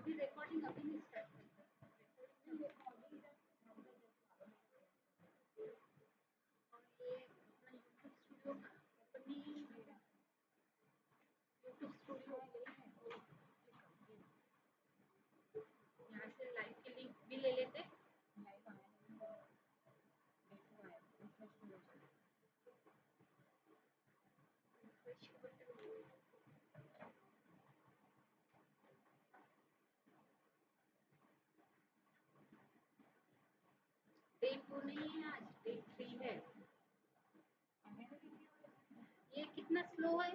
अभी रिकॉर्डिंग अभी नहीं स्टार्ट करते। और ये अपना यूट्यूब स्टूडियो का अपनी यूट्यूब स्टूडियो यहाँ से लाइव के लिंक भी ले लेते। डे 2 नहीं है, आज डे 3 है। ये कितना स्लो है,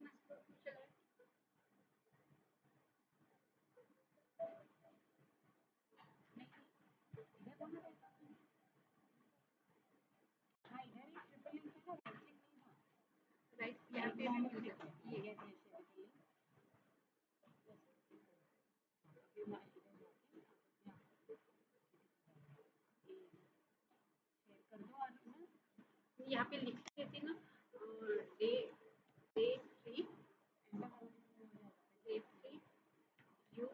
कितना स्लो चल रहा है। राइट, यहाँ पे भी मिल जाता है ये। यहाँ पे लिख देती ना डे डे 3 डे 3 यू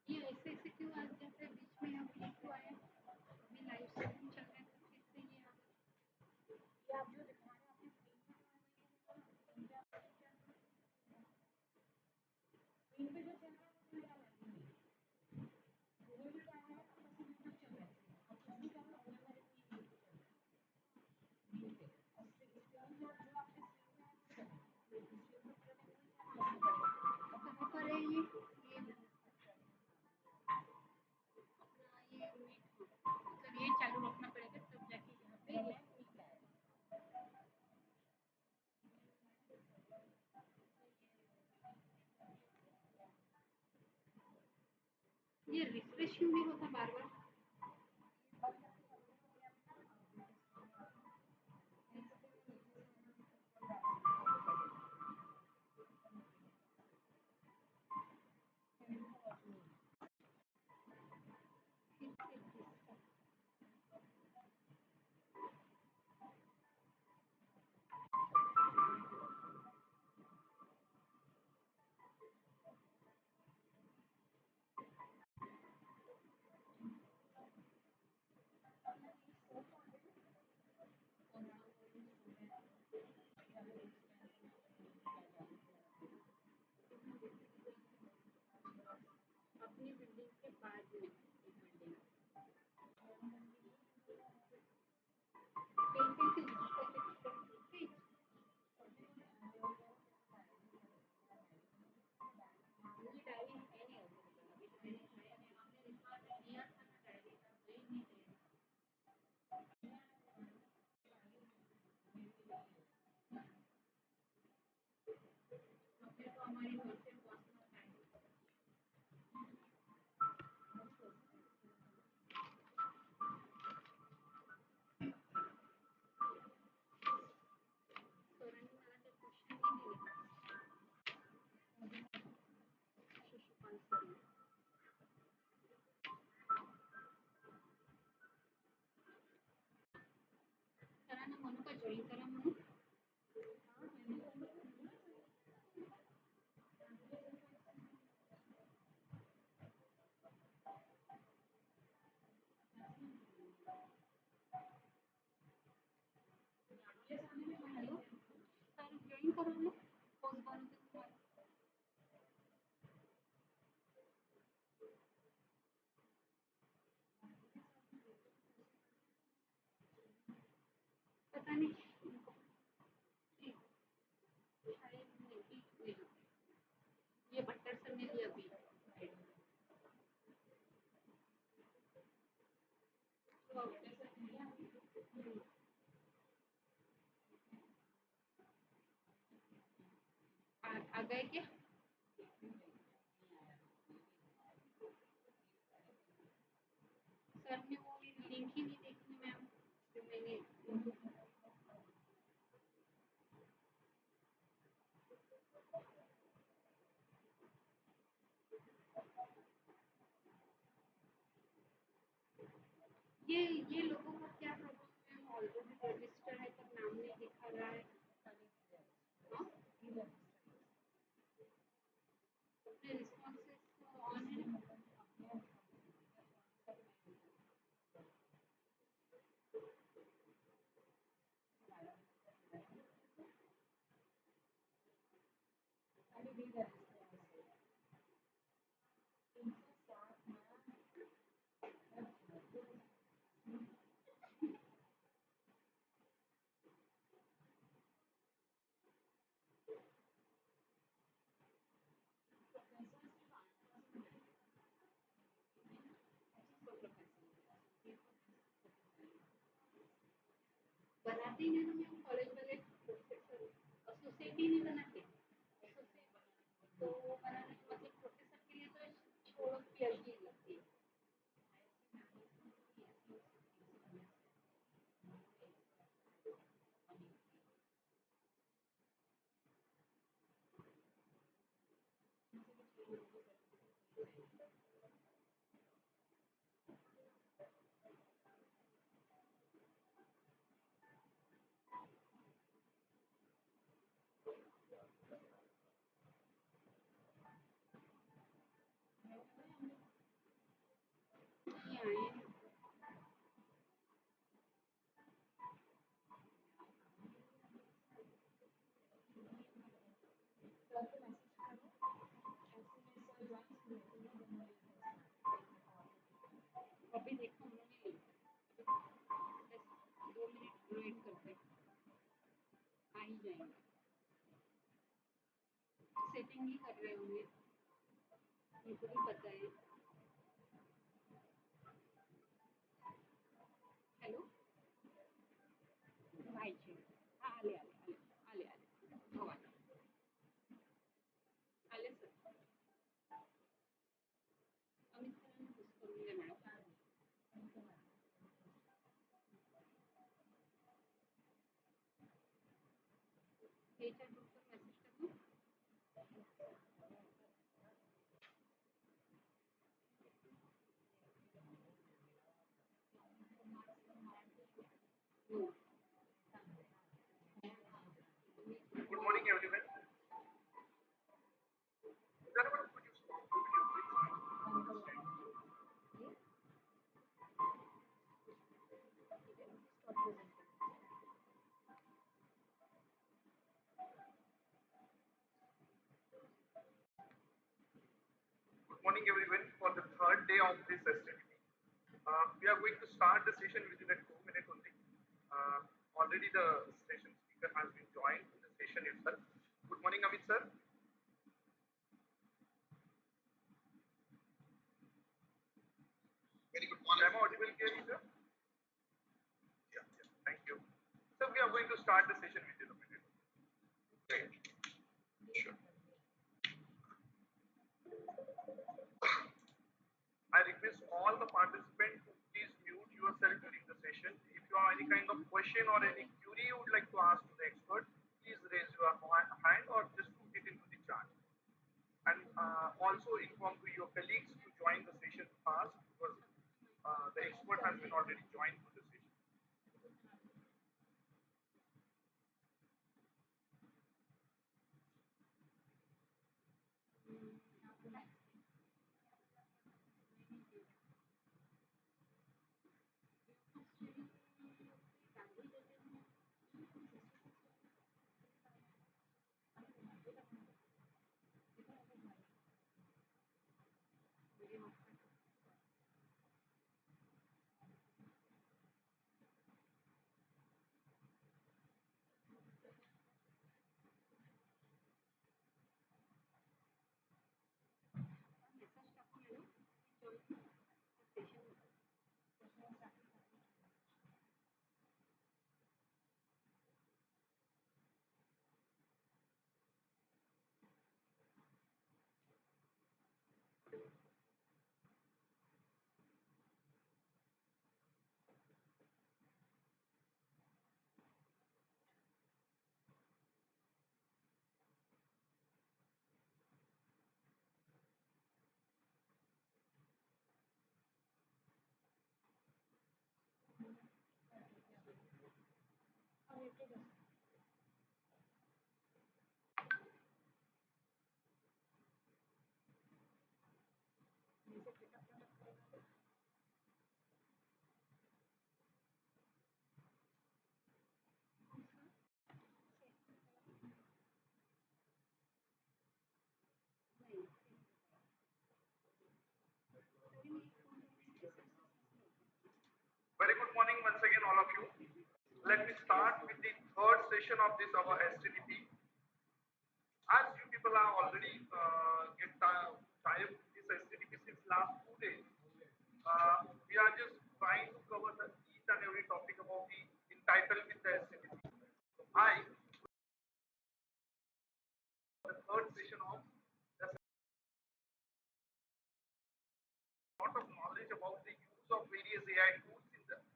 ये ऐसे ऐसे क्यों आ जाते हैं बीच में। अभी क्यों आया, अभी लाइव सेशन चल रहा है तो फिर से ये आप जो दिखा रहे हैं स्क्रीन पे जो चल रहा है वो जो भी चल रहा है चल रहा है और कुछ भी कर रहा है कहाँ पर है ये अपना ये मतलब ये चालू रखना पड़ेगा तब जाके यहाँ पे ये रिफ्रेश क्यों नहीं होता बार बार। अपनी बिल्डिंग के बाद में एक बिल्डिंग पेंटिंग से मुझे डायरी है नहीं अभी तो मैंने हमने रिकॉर्ड किया था ना डायरी का, वही नहीं है। जॉइन करा म्हणून हेलो सर जॉइन करा लो पोस्ट बनो तो तुम्हारा पता नहीं शायद नहीं ये बट्टर सर ने लिया अभी तो आ गए क्या सर ने वो लिंक ही नहीं देखी मैम तो मैंने ये लोगों का क्या प्रॉब्लम है ऑलरेडी रजिस्टर है पर नाम नहीं दिखा रहा है हाँ अपने रिस्पॉन्सेस ऑन है बनाते ही नहीं तो मैं कॉलेज वाले प्रोफेसर एसोसिएट ही नहीं बनाते एसोसिएट तो वो बनाने मतलब प्रोफेसर के लिए तो छोड़ो पीएचडी लगती है नहीं आए अभी देखो उन्होंने बस 2 मिनट वेट करते आ ही जाएंगे सेटिंग ही कर रहे होंगे उनको भी पता है हेलो व्हायचे आले आले आले आले आले हो आले आले सर अमित सरांना पुश करून द्या मॅडम एचआर ग्रुपवर मेसेज टाकू हो Good morning, everyone. Everyone, could you stop the video, please? Good morning, everyone. For the third day of this STTP, we are going to start the session within a 2 minute only. Already the session speaker has been joined to the session itself. Good morning, Amit sir. Very good morning. Am I audible clearly, sir? Yeah, yeah. Thank you. So we are going to start the session within a minute. Great. Sure. I request all the participants to please mute yourself during the session. If you have any kind of question or any query you would like to ask to the expert, please raise your hand or just put it into the chat. And also inform to your colleagues to join the session fast because the expert has been already joined to the session. Very good morning once again, all of you. Let me start with the third session of this our STTP. As you people are already get tired with this STTP since last 2 days, we are just trying to cover the each and every topic about the entitled with the STTP. So I, the third session of the lot of knowledge about the use of various AI tools in the research.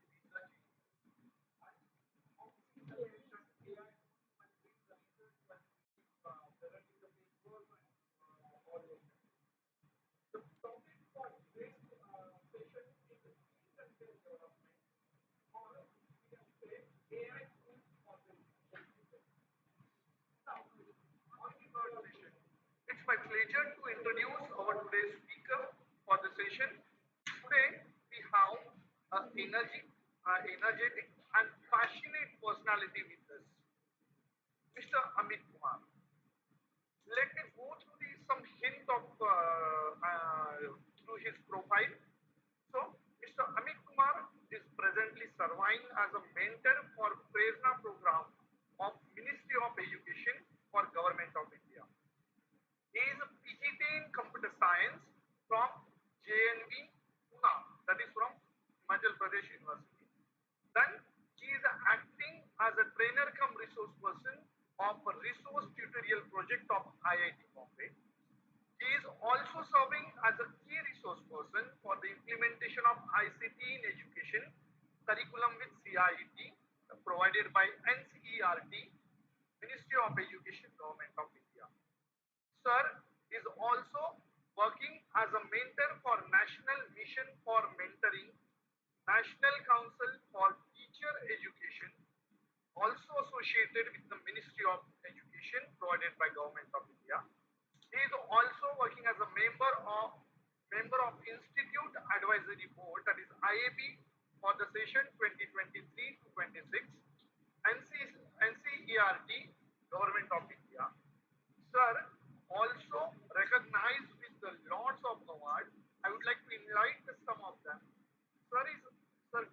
The topic for today's session is content development, or we can say AI tools for the now, on the third session, it's my pleasure to introduce our today's speaker for the session. Today we have energetic and passionate personality with us, Mr. Amit Kumar. Let me go through some hint of through his profile. So, Mr. Amit Kumar is presently serving as a mentor for Prerna program of Ministry of Education for Government of India. He is a PhD in Computer Science from JNV Pune, that is from Himachal Pradesh University. Then he is acting as a trainer cum resource person of a resource tutorial project of IIT Bombay. He is also serving as a key resource person for the implementation of ICT in education curriculum with CIET provided by NCERT, Ministry of Education, Government of India. Sir is also working as a mentor for National Mission for Mentoring, National Council for Teacher Education, also associated with the Ministry of Education provided by Government of India. He is also working as a member of Institute Advisory Board, that is IAB, for the session 2023 to 26, NCERT, Government of India. Sir, also recognized with the lots of awards. I would like to enlighten some of them. Sir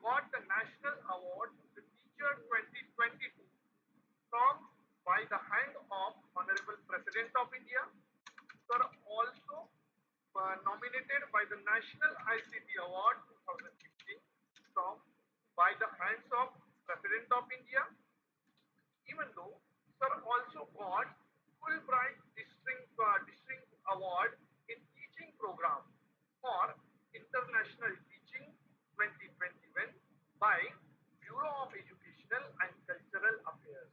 got the National Award, the Teacher 2022, from by the hand of Honorable President of India. Sir also nominated by the National ICT Award 2015 from by the hands of President of India. Even though Sir also got Fulbright District Award in Teaching Program for International Teaching 2021 by Bureau of Educational and Cultural Affairs,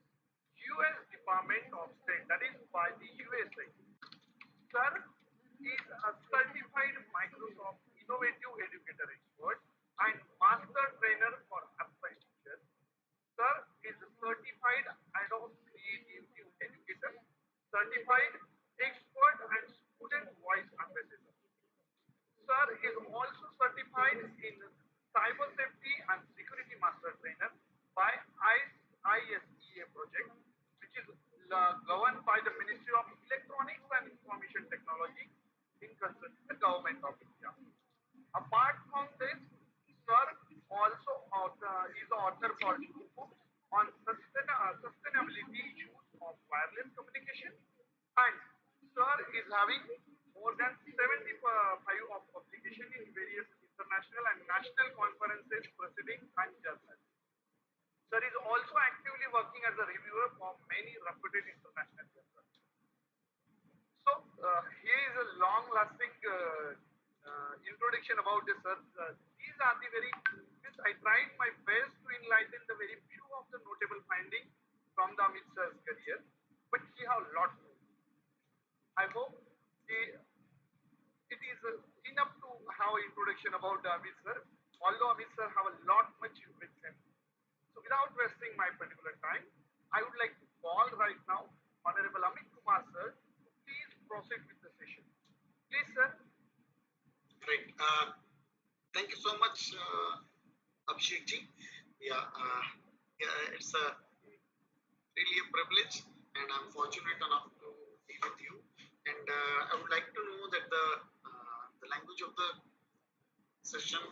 US Department of State, that is by the USA. Sir is a certified Microsoft Innovative Educator Expert and Master Trainer for Apprenticeship. Sir is a certified Adobe Creative Educator, certified expert and student voice ambassador. Sir is also certified in cyber safety and security master trainer by ISEA project, which is governed by the Ministry of Electronics and Information Technology in concert with the Government of India. on sustainability issues of wireless communication, and Sir is having more than 75 of publication in various international and national conferences, proceedings, and journals. Sir is also actively working as a reviewer for many reputed international journals. So here is a long-lasting introduction about this, sir. These are the very. Means I tried my best to enlighten the very few of the notable findings from the Amit sir's career, but he have a lot more. I hope it is enough to have an introduction about the Amit sir. Although Amit sir have a lot much with him. So without wasting my particular time, I would like to call right now Honorable Amit Kumar sir to please proceed with the session. Please, sir. Right. Thank you so much, Abhishek ji. Yeah, yeah, it's a really a privilege, and I'm fortunate enough to be with you. And I would like to know that the language of the session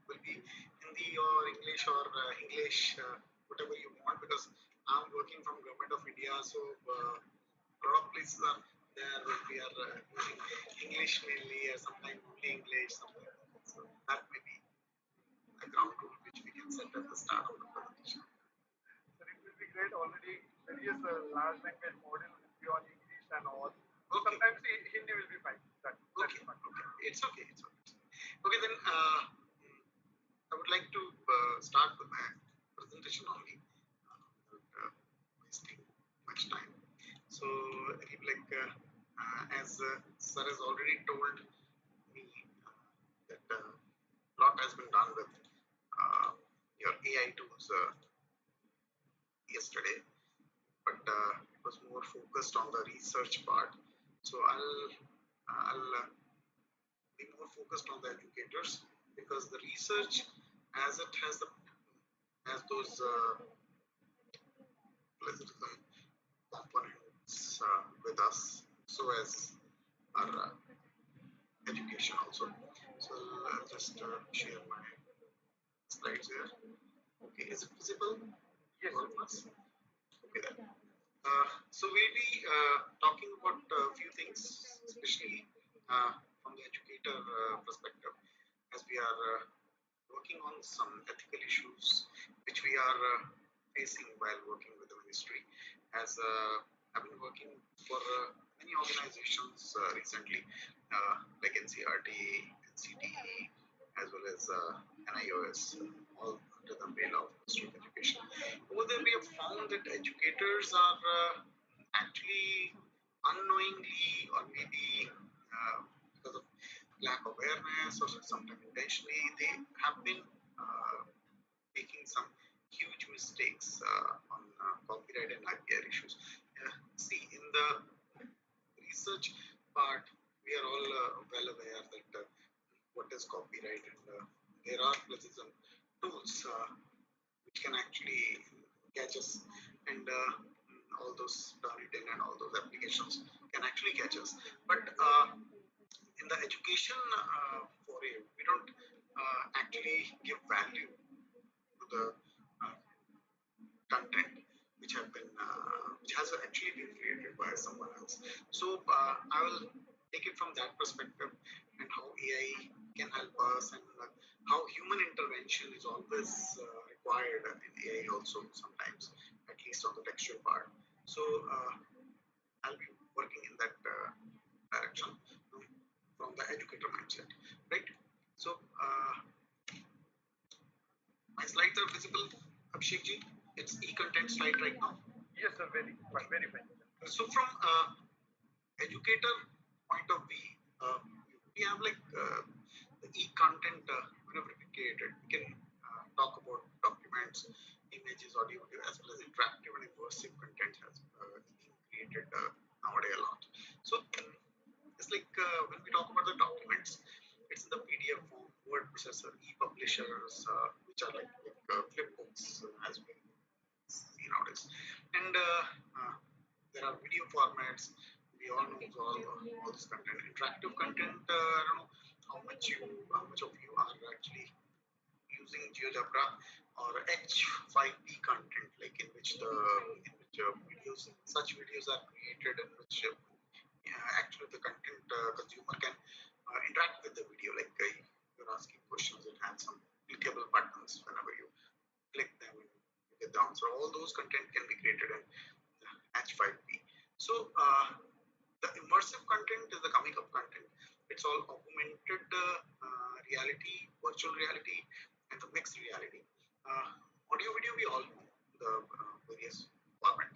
will be Hindi or English or English, whatever you want, because I'm working from Government of India, so a lot of places are there where we are using English mainly, or sometimes only English, something like that. So that may be a ground rule which we can set at the start of the presentation. Sir, it will be great. Already various large language model will be on English and all. Okay. Sometimes Hindi will be fine. Okay. Okay. It's okay. It's okay. Okay, then I would like to start with my presentation only, without wasting much time. So, like as Sir has already told me that a lot has been done with your AI tools yesterday, but it was more focused on the research part. So I'll be more focused on the educators, because the research, as it has the has those plagiarism components with us, so as our education also. So I'll just share my slides here. Okay, is it visible? Yes. All of us? Okay then. So we'll be talking about a few things, especially from the educator perspective, as we are working on some ethical issues which we are facing while working with the ministry. As I've been working for many organizations recently, like NCRT, NCTE, as well as NIOS, all under the umbrella of Ministry of Education. Over there, we have found that educators are actually unknowingly, or maybe because of lack of awareness, or sometimes intentionally, they have been making some huge mistakes on copyright and IPR issues. See, in the research part, we are all well aware that what is copyright, and there are plagiarism tools which can actually catch us, and all those Turnitin and all those applications can actually catch us. But in the education foray, we don't actually give value to the uh, content which have been which has actually been created by someone else. So I will take it from that perspective, and how AI can help us, and how human intervention is always required in AI also sometimes, at least on the textual part. So I'll be working in that direction from the educator mindset, right? So my slides are visible, Abhishek ji. It's e-content slide right now. Yes, sir. Very fine. Very fine. So from educator point of view, we have like the e-content. Whenever we create it, we can talk about documents, images, audio, video, as well as interactive and immersive content has been created nowadays a lot. So it's like when we talk about the documents, it's in the PDF form, word processor, e-publishers, which are like flip books, as we see nowadays, and there are video formats. We all know all this content, interactive content. I don't know how much of you are actually using GeoGebra, or H5P content, like in which videos, such videos are created in which actually the content consumer can interact with the video, like you're asking questions, it has some clickable buttons. Whenever you click them and you get the answer, all those content can be created in H5P. So the immersive content is the coming up content. It's all augmented reality, virtual reality, and the mixed reality. Audio video, we all know the various format.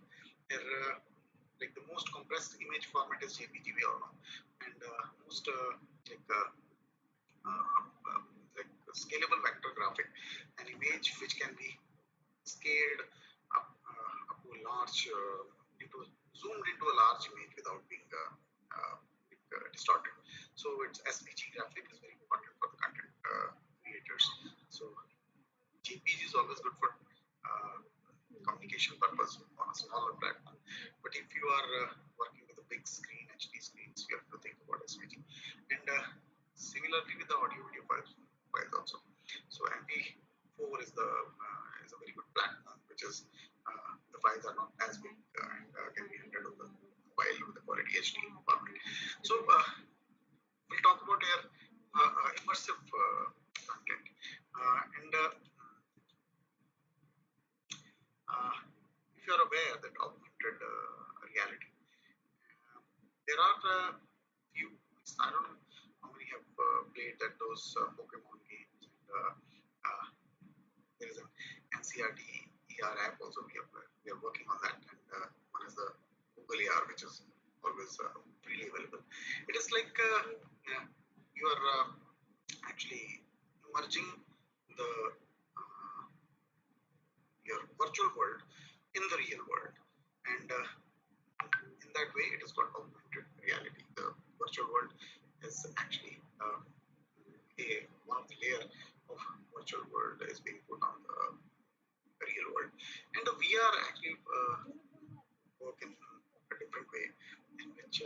Like the most compressed image format is JPG, we all know, and most uh, like scalable vector graphic, an image which can be scaled up to a large, zoomed into a large image without being distorted. So its SVG graphic is very important for the content creators. So JPG is always good for communication purpose on a smaller platform. But if you are working with a big screen, HD screens, you have to think about SVG. And similarly with the audio video files also. So MP4 is a very good platform, which is the files are not as big and can be handled on the mobile with the quality HD format. So we'll talk about here immersive content and if you are aware that augmented reality, there are few. I don't know how many have played those Pokemon games. And, there is an NCRT ER app also. We are working on that, and one is the Google AR, which is always freely available. It is like you are actually merging the your virtual world in the real world, and in that way it is called augmented reality. The virtual world is actually one of the layer of virtual world is being put on the real world, and the VR actually work in a different way, in which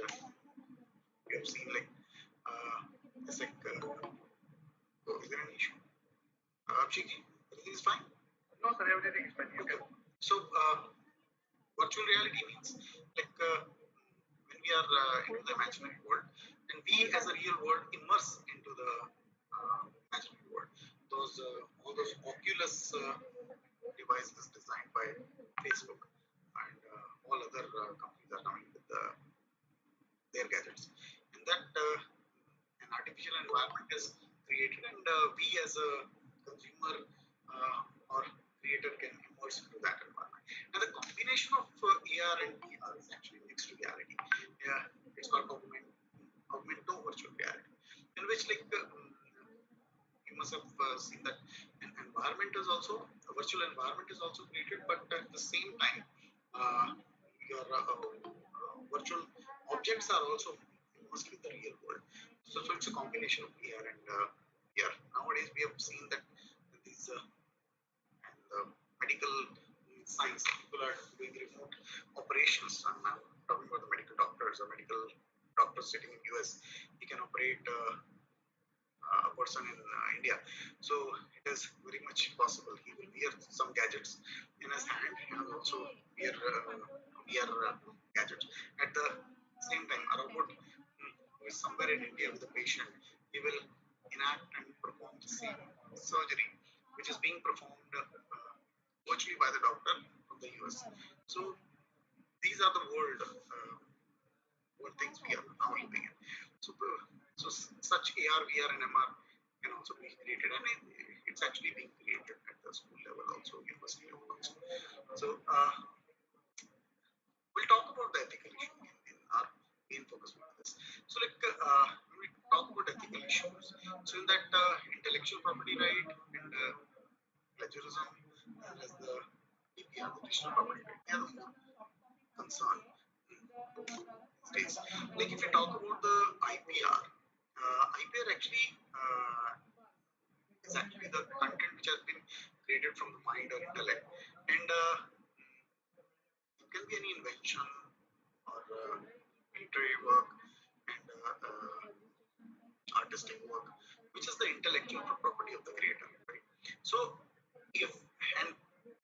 we have seen like it's like oh, is there an issue? Abhishek, everything is fine? No, sir, everything is fine. Okay. So virtual reality means like when we are into the imaginary world, and we as a real world immerse into the imaginary world. Those all those Oculus devices designed by Facebook and all other companies are coming with their gadgets, and that an artificial environment is created, and we as a consumer or creator can immerse into that environment. And the combination of AR and VR is actually mixed reality. Yeah, it's called augmented virtual reality, in which like you must have seen that an environment is also a virtual environment is also created, but at the same time your virtual objects are also mostly the real world. So it's a combination of AR and VR. Nowadays we have seen that these and medical science people are doing remote operations. I'm talking about the medical doctors or medical doctors sitting in US. He can operate a person in India. So it is very much possible. He will wear some gadgets in his hand and also wear gadgets. At the same time, a robot who is somewhere in India with a patient, he will enact and perform the same surgery, which is being performed virtually by the doctor from the US. So these are the world things we are now living in. So, so such AR, VR, and MR can also be created, and it's actually being created at the school level, also university level also. So we'll talk about the ethical issue in our main focus on this. So like when we talk about ethical issues, so in that intellectual property right and plagiarism, as the DPR, the digital property right, they are the more concern these days. Like if you talk about the IPR, IPR actually is actually the content which has been created from the mind or intellect, and it can be any invention or literary work and artistic work, which is the intellectual property of the creator. Right? So if and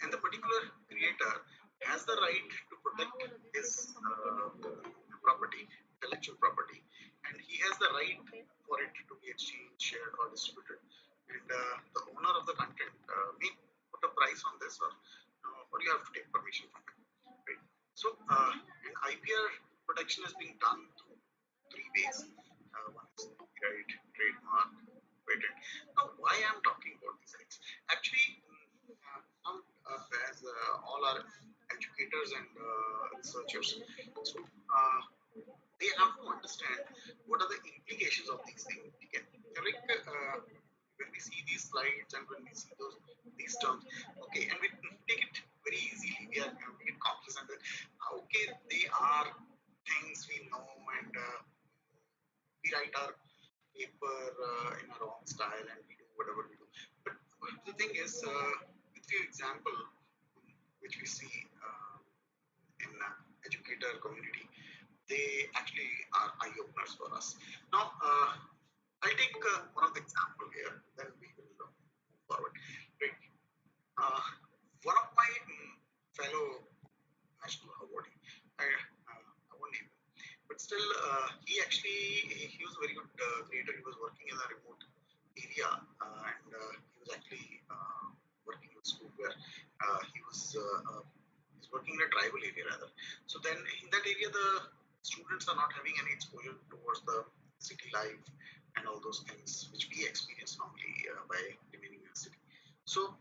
and the particular creator has the right to protect his property, intellectual property, and he has the right for it to be exchanged, shared, or distributed. And the owner of the content may put a price on this, or you have to take permission from him. Right? So, and IPR protection is being done through three ways. One is copyright, trademark, patent. Now, why I'm talking about these things? Actually, some as all are educators and researchers, so they have to understand what are the implications of these things. Okay? Like, when we see these slides and when we see these terms, okay, and we take it very easily. We are very complacent that okay, they are things we know, and we write our paper in our own style, and we do whatever we do. But the thing is, with few example which we see in educator community, they actually are eye openers for us. Now, I'll take one of the example here, then we will move forward. Right. Uh, One of my fellow national awardee, I won't name him, but still, he was a very good creator. He was working in a remote area, and he was actually working in a school where he's working in a tribal area rather. So then in that area, the students are not having any exposure towards the city life and all those things which we experience normally by remaining in the city. So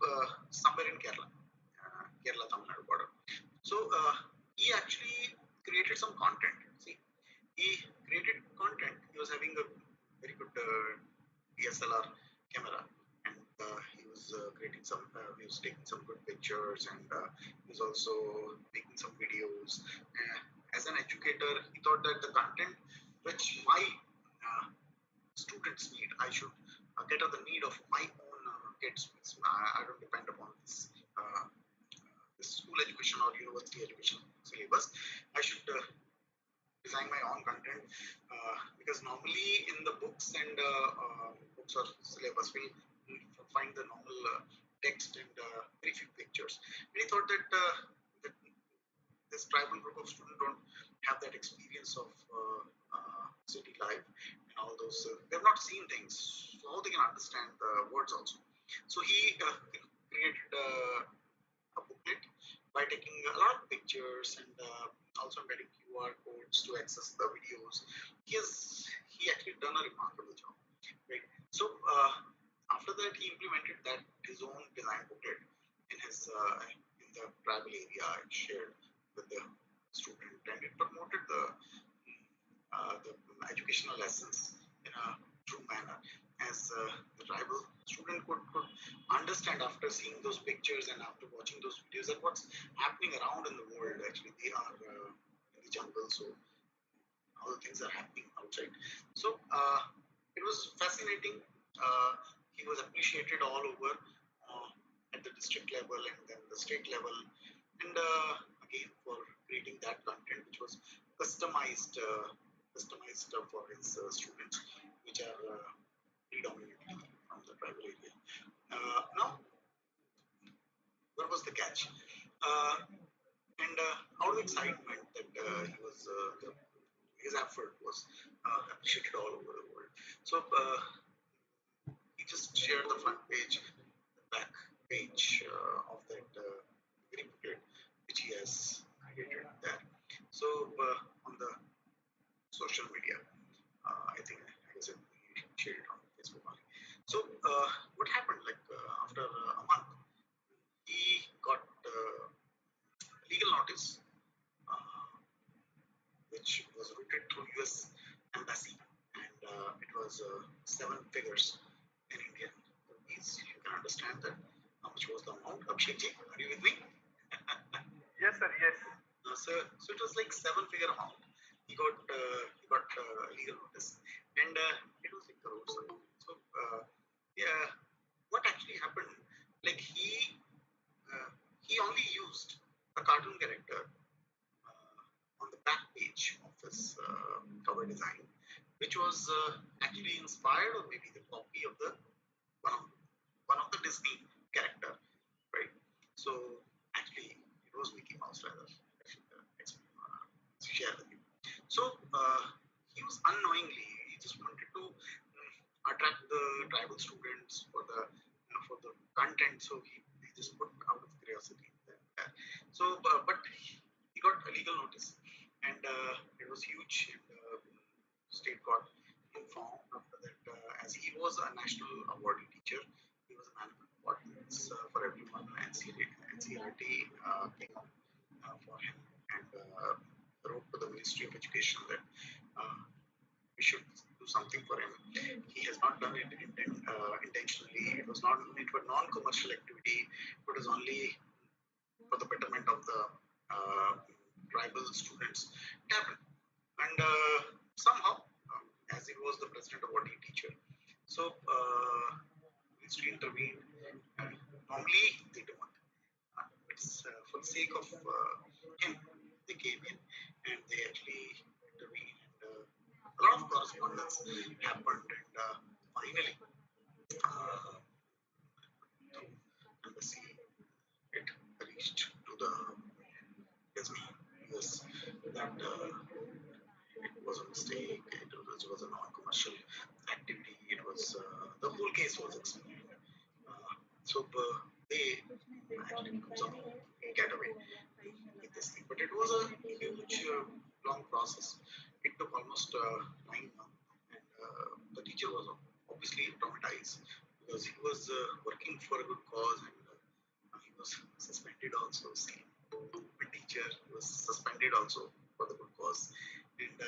somewhere in Kerala, Tamil Nadu border. So he actually created some content. See, he created content. He was having a very good DSLR camera, and he was creating some. He was taking some good pictures, and he was also making some videos. As an educator, he thought that the content which my students need, I should cater the need of my own kids. I don't depend upon this school education or university education syllabus. I should design my own content because normally in the books and books or syllabus we'll find the normal text and very few pictures. And he thought that this tribal group of students don't have that experience of city life and all those. They've not seen things, so how they can understand the words also. So he created a booklet by taking a lot of pictures and also embedding QR codes to access the videos. He actually done a remarkable job, right? So after that, he implemented that his own design booklet in the tribal area and shared with the student, and it promoted the educational lessons in a true manner, as the tribal student could understand after seeing those pictures and after watching those videos that what's happening around in the world. Actually, they are in the jungle, so all the things are happening outside. So it was fascinating. He was appreciated all over at the district level and then the state level, and again for creating that content which was customized for his students, which are predominantly from the tribal area. Now, what was the catch? And out of excitement that his effort was appreciated all over the world. So he just shared the front page, the back page of that very booklet which he has created there. So on the social media, I guess he shared it on Facebook only. So what happened? Like after a month, he got legal notice, uh, which was routed through U.S. Embassy, and it was 7 figures in Indian rupees. You can understand that how much was the amount. Abhishek, are you with me? Yes, sir. Yes. So it was like 7 figure amount. He got legal notice, and it was like crores. So yeah, what actually happened? Like he only used a cartoon character on the back page of his cover design, which was actually inspired or maybe the copy of the one of, one of the Disney character, right? So actually, it was Mickey Mouse rather. I should share with you. So he was unknowingly, he just wanted to attract the tribal students for the for the content. So he just put out of curiosity there. So but he got a legal notice, and it was huge. And, state got informed after that, as he was a national awardee teacher. He was a man of importance for everyone. NCRT came up for him and wrote to the Ministry of Education that uh, we should do something for him. He has not done it intentionally. It was not. It was non-commercial activity. It was only for the betterment of the uh, tribal students. It happened, and somehow, as he was the president of awardee teacher, so ministry intervened. Normally, they don't. It's for the sake of him, they came in and they actually intervened, and a lot of correspondence happened, and finally, through embassy, it reached to the Disney US that it was a mistake, it was a non-commercial activity, it was the whole case was explained. So they actually somehow get away with this thing. But it was a huge, long process. It took almost 9 months, and the teacher was obviously traumatized because he was working for a good cause, and he was suspended also. Same the teacher was suspended also for the good cause, and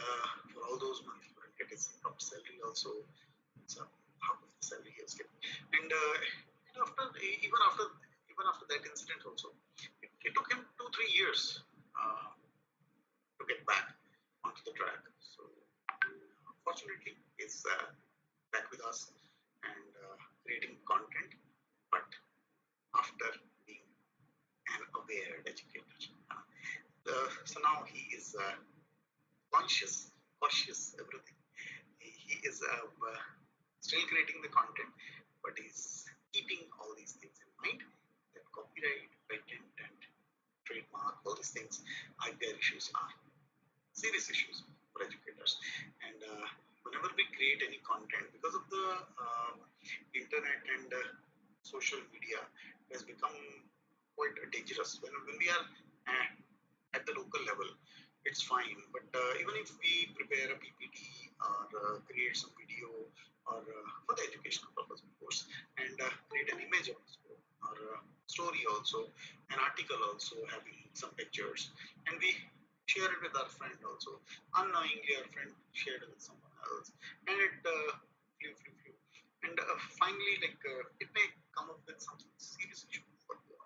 for all those months he couldn't get his proper salary also. So half of the salary he was getting, and after even after that incident also, it took him 2 3 years uh, to get back onto the track. So fortunately, he's back with us and creating content, but after being an aware educator. So now he is conscious, cautious, everything. He is still creating the content, but he's keeping all these things in mind, that copyright, patent, and trademark, all these things, IPR issues are serious issues for educators. And whenever we create any content, because of the internet and social media, it has become quite dangerous. When we are at the local level, it's fine. But even if we prepare a PPT or create some video or for the educational purpose, of course, and create an image also or story also, an article also having some pictures, and we share it with our friend also. Unknowingly, our friend shared it with someone else, and it flew. And finally, like it may come up with some serious issue for you.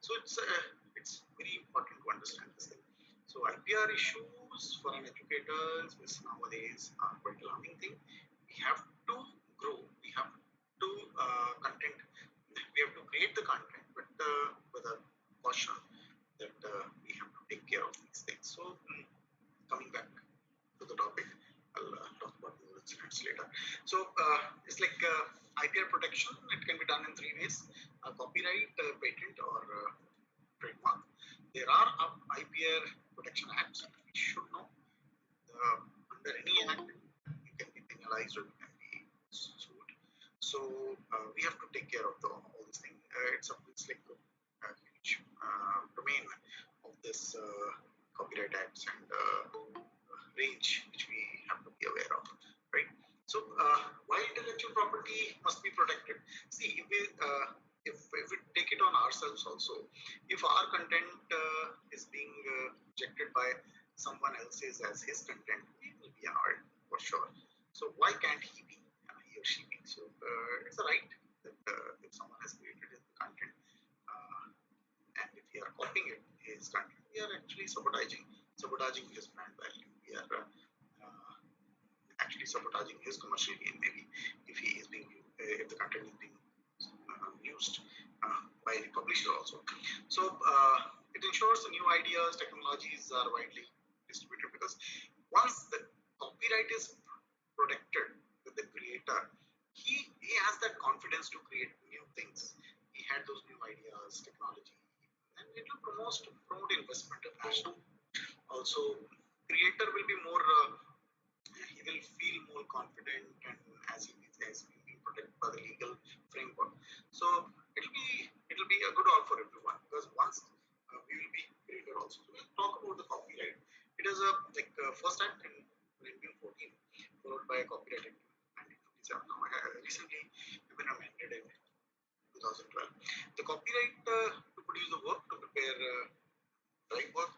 So it's very important to understand this thing. So IPR issues for an educator nowadays are quite alarming thing. We have to grow. We have to content. We have to create the content, but with a caution that we have to take care of these things. So coming back to the topic, I'll talk about more incidents later. So it's like IPR protection. It can be done in three ways: copyright, patent, or trademark. There are IPR protection acts. We should know. Under any act, you can be penalized or you can be sued. So we have to take care of all these things. It's like a huge domain of this copyright acts and range which we have to be aware of, right? So why intellectual property must be protected? See, if we take it on ourselves also, if our content is being rejected by someone else's as his content, we will be annoyed for sure. So why can't he be, he or she be? So it's a right that if someone has created his content, uh, and if we are copying it, his content, we are actually sabotaging his brand value. We are actually sabotaging his commercial gain, maybe if he is being if the content is being used by any publisher also. So it ensures the new ideas, technologies are widely distributed, because once the copyright is protected with the creator, he has that confidence to create new things. He had those new ideas, technology, and it will promote investment international. Also, creator will be more he will feel more confident, and as he being protected by the legal framework. So it'll be a good all for everyone, because once we will be creator also. So we'll talk about the copyright. It is a first act in 1914, followed by a copyright act in 1957. Now recently been amended in 2012. The copyright to produce the work, to prepare right work,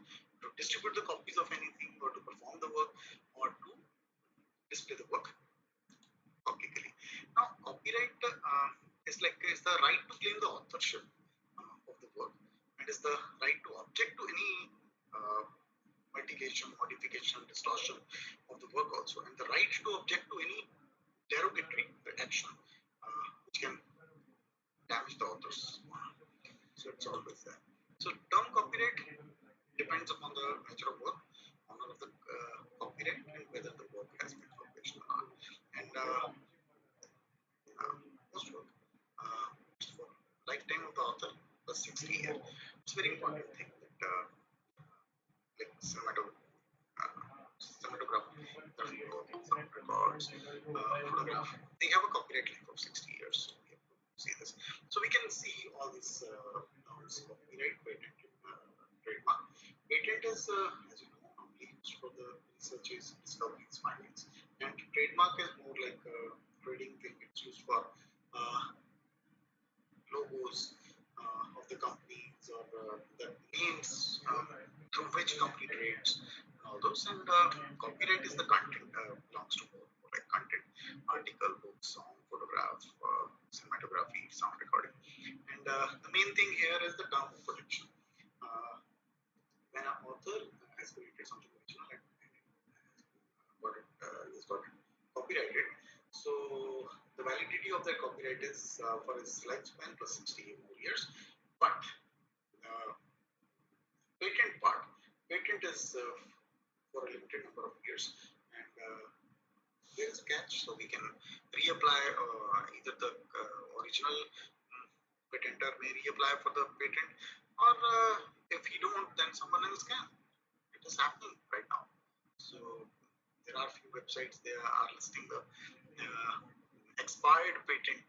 to distribute the copies of anything, or to perform the work, or to display the work publicly. Now, copyright is the right to claim the authorship of the work, and is the right to object to any uh, mitigation, modification, distortion of the work also, and the right to object to any derogatory action which can damage the authors. So it's always there. So term copyright depends upon the nature of work, honor of the copyright, and whether the work has been published or not. And most work, for lifetime of the author was 60 years. It's a very important thing that like cinematography, records, photograph, they have a copyright life of 60 years. So we have to see this. So we can see all these nouns: copyright, patent, trademark. Patent is, as you know, normally used for the researches, discoveries, findings, and trademark is more like a trading thing. It's used for logos of the companies, or the names through which company trades, and all those. And copyright is the content, belongs to more like content, article, book, song, photograph, cinematography, sound recording. And the main thing here is the term of protection. When an author has created something original and is got copyrighted, so the validity of that copyright is for its lifespan plus 60 more years. But uh, patent part, patent is for a limited number of years, and there is a catch, so we can reapply. Either the original patenter may reapply for the patent, or if he don't, then someone else can. It is happening right now. So there are few websites, they are listing the expired patent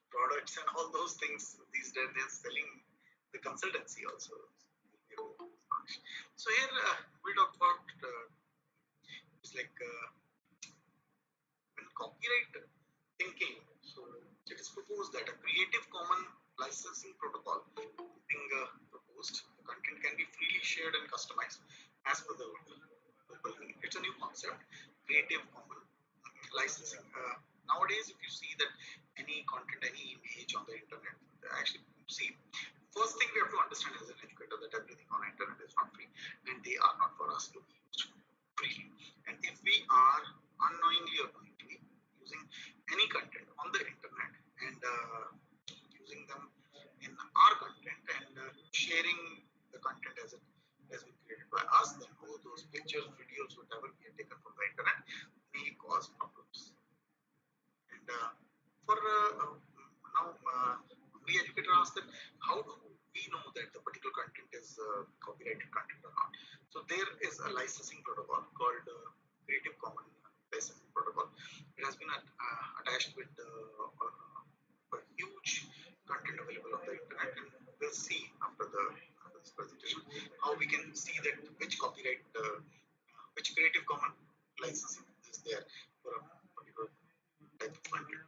products and all those things. These days they're selling the consultancy also. So here we'll talk about it's like when copyright thinking. So it is proposed that a Creative Common licensing protocol being proposed. The content can be freely shared and customized as per the local need. It's a new concept, Creative Common licensing. Nowadays, if you see that any content, any image on the internet, actually see, first thing we have to understand as an educator, that everything on the internet is not free, and they are not for us to be used freely. And if we are unknowingly or knowingly using any content on the internet, and using them in our content, and sharing the content as it has been created by us, then all those pictures, videos, whatever we have taken from the internet may cause problems. And for now, we educator asked that how do we know that the particular content is copyrighted content or not? So there is a licensing protocol called Creative Commons licensing protocol. It has been attached with a huge content available on the internet, and we'll see after this presentation how we can see that which copyright, which Creative Commons licensing is there for a particular type of content.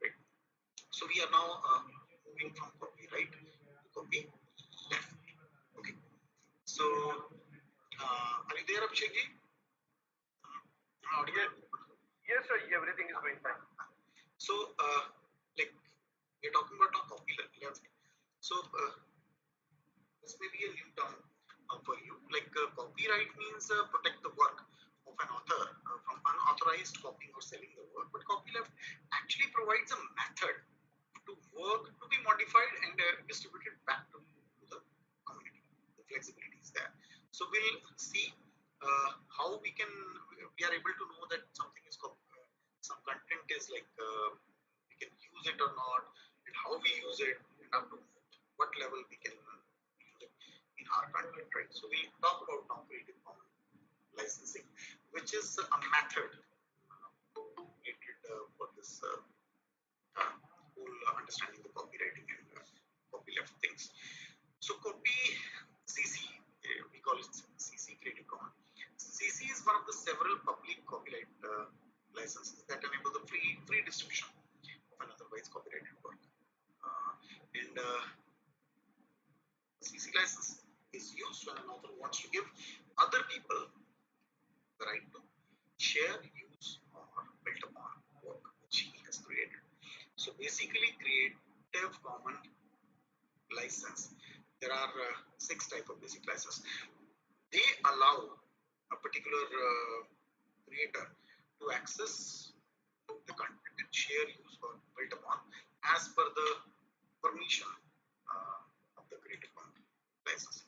Right? So we are now moving from copyright to copy left. Okay. So are you there, Abhishek ji? Yes, yes, sir. Everything is going fine. So like we're talking about now copy left. So this may be a new term for you. Like copyright means protect the work of an author from unauthorized copying or selling the work. But copyleft actually provides a method to work to be modified and distributed back to the community. The flexibility is there. So we'll see how we are able to know that something is some content is like we can use it or not, and how we use it, and up to what level we can use our content, right? So we talk about now Creative Commons licensing, which is a method created for this whole understanding the copywriting and copyleft things. So copy CC, we call it CC Creative Commons. CC is one of the several public copyright licenses that enable the free distribution of an otherwise copyrighted work. And CC license is used when an author wants to give other people the right to share, use, or build upon work which he has created. So basically, Creative Commons license, there are 6 type of basic license. They allow a particular creator to access the content and share, use, or build upon as per the permission of the Creative Commons license.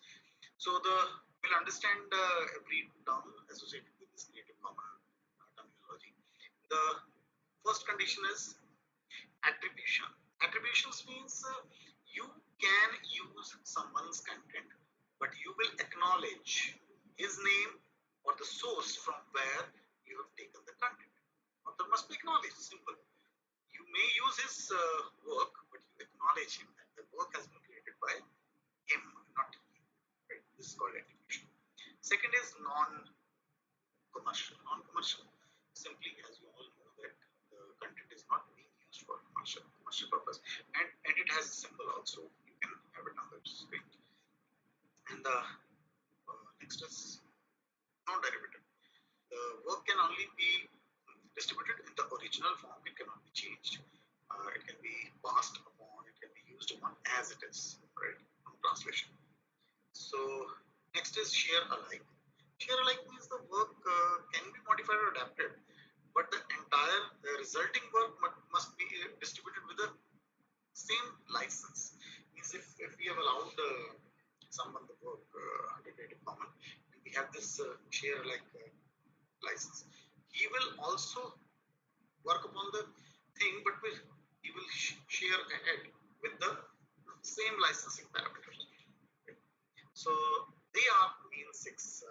So we'll understand every term associated with this Creative Commons terminology. The first condition is attribution. Attributions means you can use someone's content, but you will acknowledge his name or the source from where you have taken the content. Author must be acknowledged. Simple. You may use his work, but you acknowledge him that the work has been created by him, not he. Right? This is called attribution. Second is non-commercial. Non-commercial, simply as you all know that the content is not being used for commercial purpose, and it has a symbol also. You can have it on the screen. And the next is non-derivative. The work can only be distributed in the original form. It cannot be changed. It can be passed upon. It can be used upon as it is. Right? No translation. So next is share alike. Share alike means the work can be modified or adapted, but the entire resulting work must be distributed with the same license. Means if we have allowed someone the work under Creative Commons, and we have this share alike license, he will also work upon the thing, but he will share ahead with the same licensing parameters. Okay. So they are main 6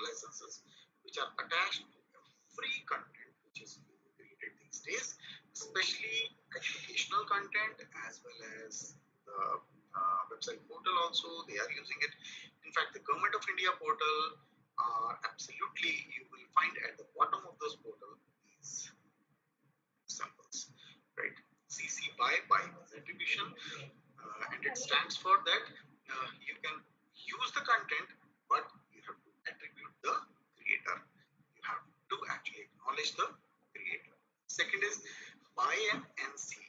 licenses which are attached to free content which is created these days, especially educational content as well as the website portal also. They are using it. In fact, the Government of India portal are absolutely, you will find at the bottom of those portal these symbols, right? CC by attribution, and it stands for that you can use the content, but you have to attribute the creator. You have to actually acknowledge the creator. Second is by an NC.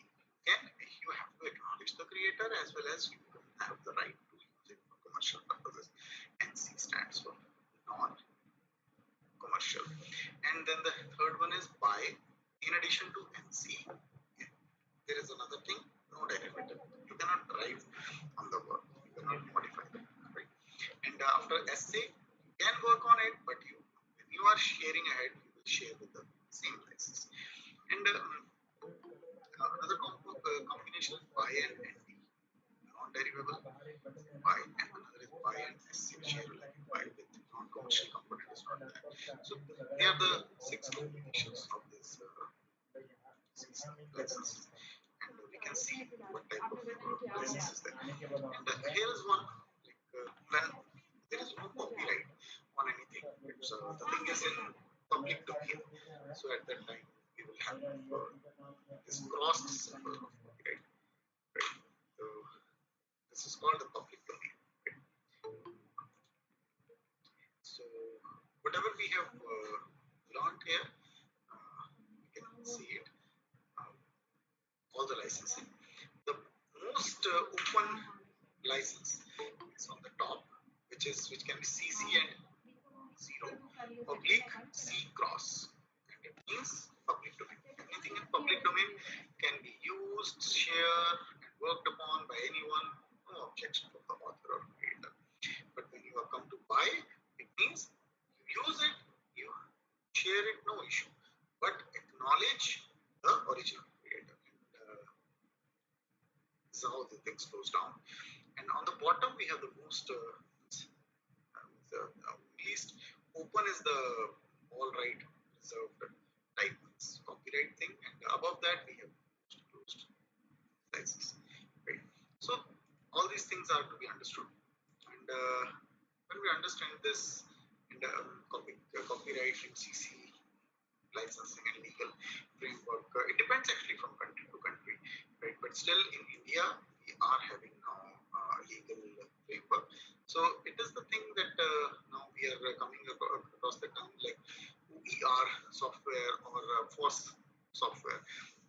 Again, you have to acknowledge the creator as well as you don't have the right to use it for commercial purposes. NC stands for non-commercial. And then the third one is by. In addition to NC, there is another thing, no derivative. You cannot drive on the work. You cannot modify the work, right? And after SA, you can work on it, but when you are sharing ahead, you will share with the same license. And another combination is by and ND, non-derivable by, and another is by and SC, share like by with non-commercial component is not there. So they are the 6 combinations of this license. And we can see what type of license is there. And here is one, when there is no copyright on anything, so the thing is in public domain. So at that time, we will have this crossed symbol of copyright. Right? So this is called the public domain. Right? So whatever we have learned here, you can see it. All the licensing. The most open license is on the top, which can be CC and 0, oblique C cross, and it means public domain. Anything in public domain can be used, shared, and worked upon by anyone. No objection from the author or creator. But when you have come to buy, it means you use it, you share it, no issue. But acknowledge the original creator. And this is how the things goes down. And on the bottom, we have the most most least open is the all right reserved type copyright thing, and above that we have closed license, right? So all these things are to be understood, and when we understand this in the copyright and CC licensing and legal framework, it depends actually from country to country, right? But still in India, we are having now legal framework. So it is the thing that now we are coming across the term like OER software or force software,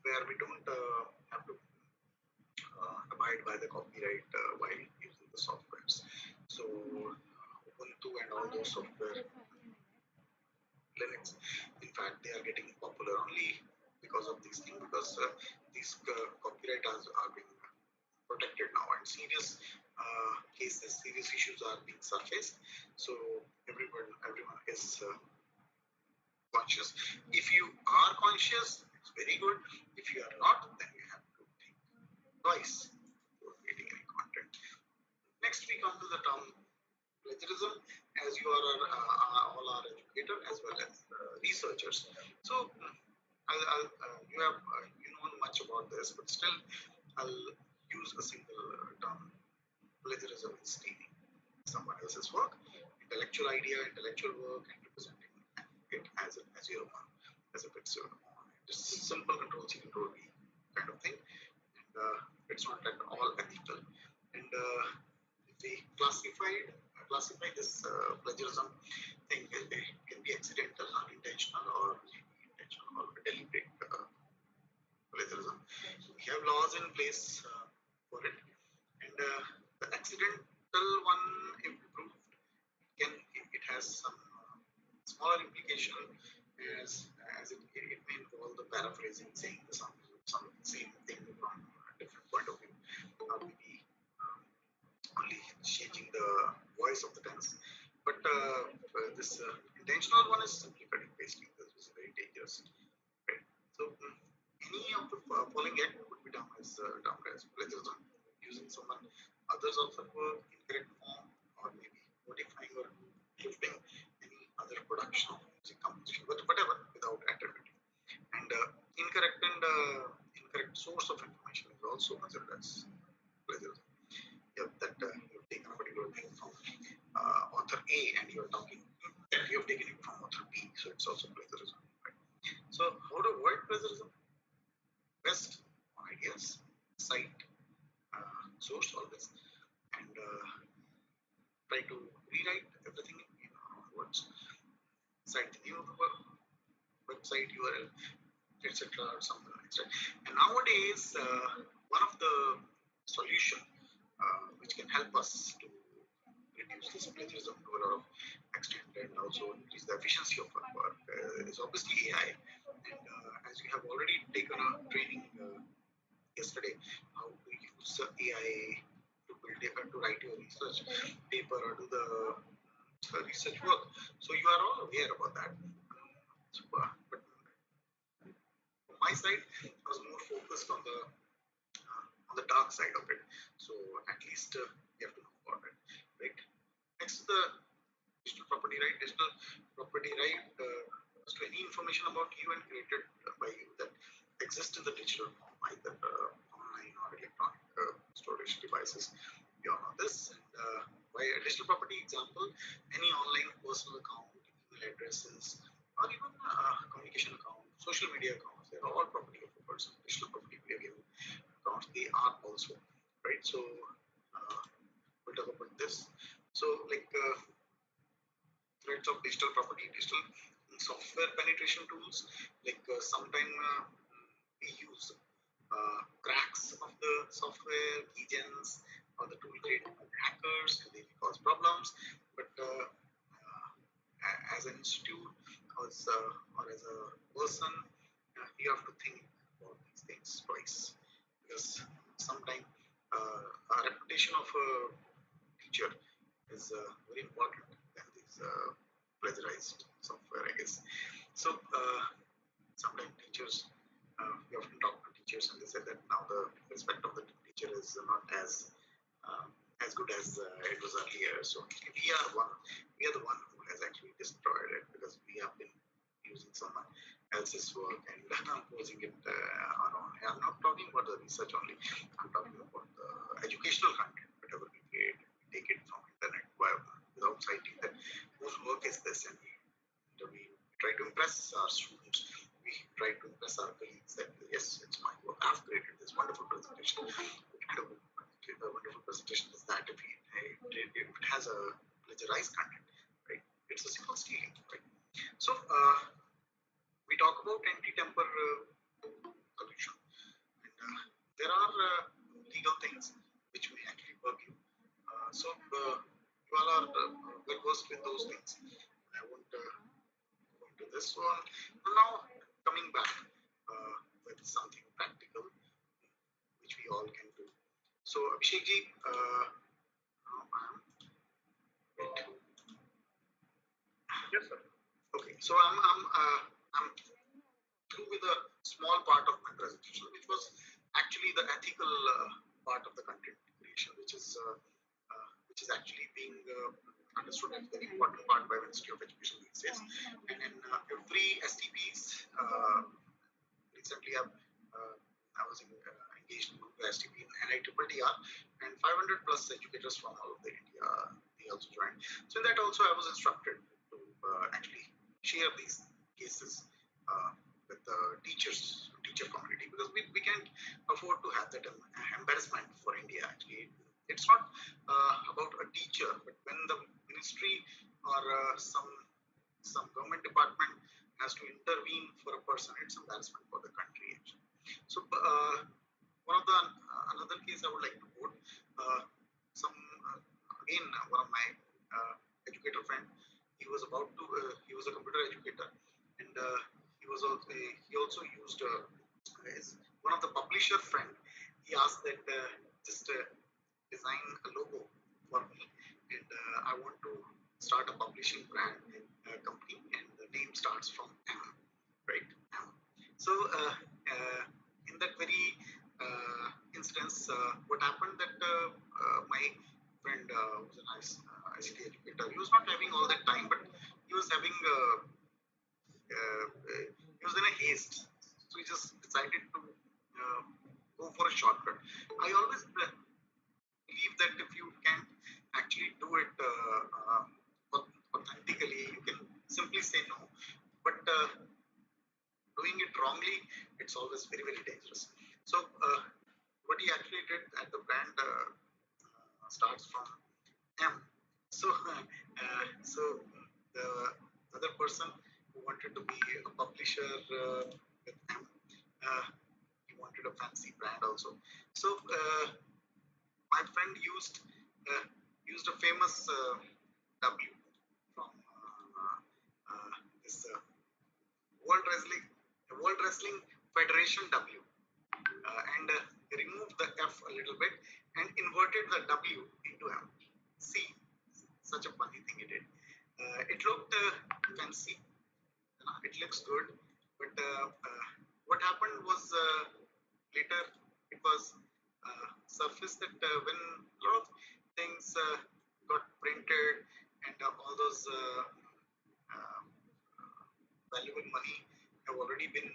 where we don't have to abide by the copyright while using the softwares. So Ubuntu and all those software, Linux, in fact, they are getting popular only because of these things, because these copyright are being protected now, and serious cases, serious issues are being surfaced. So everyone is conscious. If you are conscious, it's very good. If you are not, then you have to think twice before creating any content. Next, we come to the term plagiarism, as you are all are educators as well as researchers. So you have you know much about this, but still I'll use a single term. Plagiarism is stealing someone else's work, intellectual idea, intellectual work, and representing it as your own, as if it's your own. Just simple control C control V kind of thing, and it's not at all ethical. And if we classify this plagiarism thing, it can be accidental, unintentional, or intentional, or deliberate plagiarism. We have laws in place for it, and the accidental one, if proved, it has some smaller implication, as it may involve the paraphrasing, saying some same thing from a different point of view, or maybe only changing the voice of the tense. But this intentional one is simply cutting pasting. This is very dangerous. Right? So any of the following yet would be termed as plagiarism, using someone others also work in correct form, or maybe modifying or lifting any other production of music composition, but whatever without attributing. And incorrect source of information is also considered as plagiarism. Yeah, that you've taken a particular thing from author A and you're talking that you've taken it from author B, so it's also plagiarism. Right? So how to avoid plagiarism? Best on ideas, cite source always, and try to rewrite everything in your own words. Cite the name of the website URL, etc., or something like that. And nowadays, one of the solution which can help us to reduce this plagiarism to a lot of extent and also increase the efficiency of our work is obviously AI. And as you have already taken a training yesterday, how to use AI to build to write your research paper or do the research work. So you are all aware about that. So, but from my side, I was more focused on the dark side of it. So at least you have to know about it, right? Next, the digital property right. Digital property right refers to any information about you and created by you that exist in the digital form, either online or electronic storage devices. We all know this. And by a digital property example, any online personal account, email addresses, or even communication account, social media accounts, they're all property of a person. Digital property accounts, they are also, right? So we'll talk about this. So like threats of digital property, digital software penetration tools, like sometime we use cracks of the software, keygens, or the tool created by hackers, and they cause problems. But as an institute or as a person, you have to think about these things twice, because sometimes a reputation of a teacher is very important than this plagiarized software, I guess. So sometimes teachers, we often talk to teachers and they say that now the respect of the teacher is not as good as it was earlier. So we are the one who has actually destroyed it, because we have been using someone else's work and posing it our own. I'm not talking about the research only. I'm talking about the educational content, whatever we create, we take it from internet without citing that whose work is this, and we try to impress our students. We try to impress our colleagues that yes, it's my work. I've created this wonderful presentation. A wonderful presentation is that if it has a plagiarized content, right? It's a simple stealing, right? So we talk about anti-temper pollution, and there are legal things which may actually bug you. So you all are well versed with those things. I won't go into this. So now coming back with something practical which we all can do. So Abhishek ji, Yes, sir. okay. So I'm through with a small part of my presentation, which was actually the ethical part of the content creation, which is actually being understood as a very important part by Ministry of Education these days. And then every STPs recently I was engaged in the STP in NITTR, and 500 plus educators from all of the India they also joined. So in that also I was instructed to actually share these cases with the teacher community, because we can't afford to have that embarrassment for India. Actually, it's not about a teacher, but when the ministry or some government department has to intervene for a person, it's embarrassment for the country. Actually. So one of the another case I would like to quote, some again one of my educator friend. He was a computer educator, and he also used his one of the publisher friend. He asked that just design a logo for me, and I want to start a publishing brand company, and the name starts from M, right? M. So in that very instance, what happened that my friend was an ICT educator. He was not having all that time, but he was having he was in a haste, so he just decided to go for a shortcut. I always believe that if you can actually do it authentically, you can simply say no. But doing it wrongly, it's always very, very dangerous. So what he actually did at the brand starts from M. So so the other person who wanted to be a publisher with M, he wanted a fancy brand also. So my friend used a famous W from this World Wrestling World Wrestling Federation W, and removed the F a little bit and inverted the W into M. See, such a funny thing he did. It looked fancy, it looks good, but what happened was later it was surfaced that when a lot of things got printed, and all those uh, valuable money have already been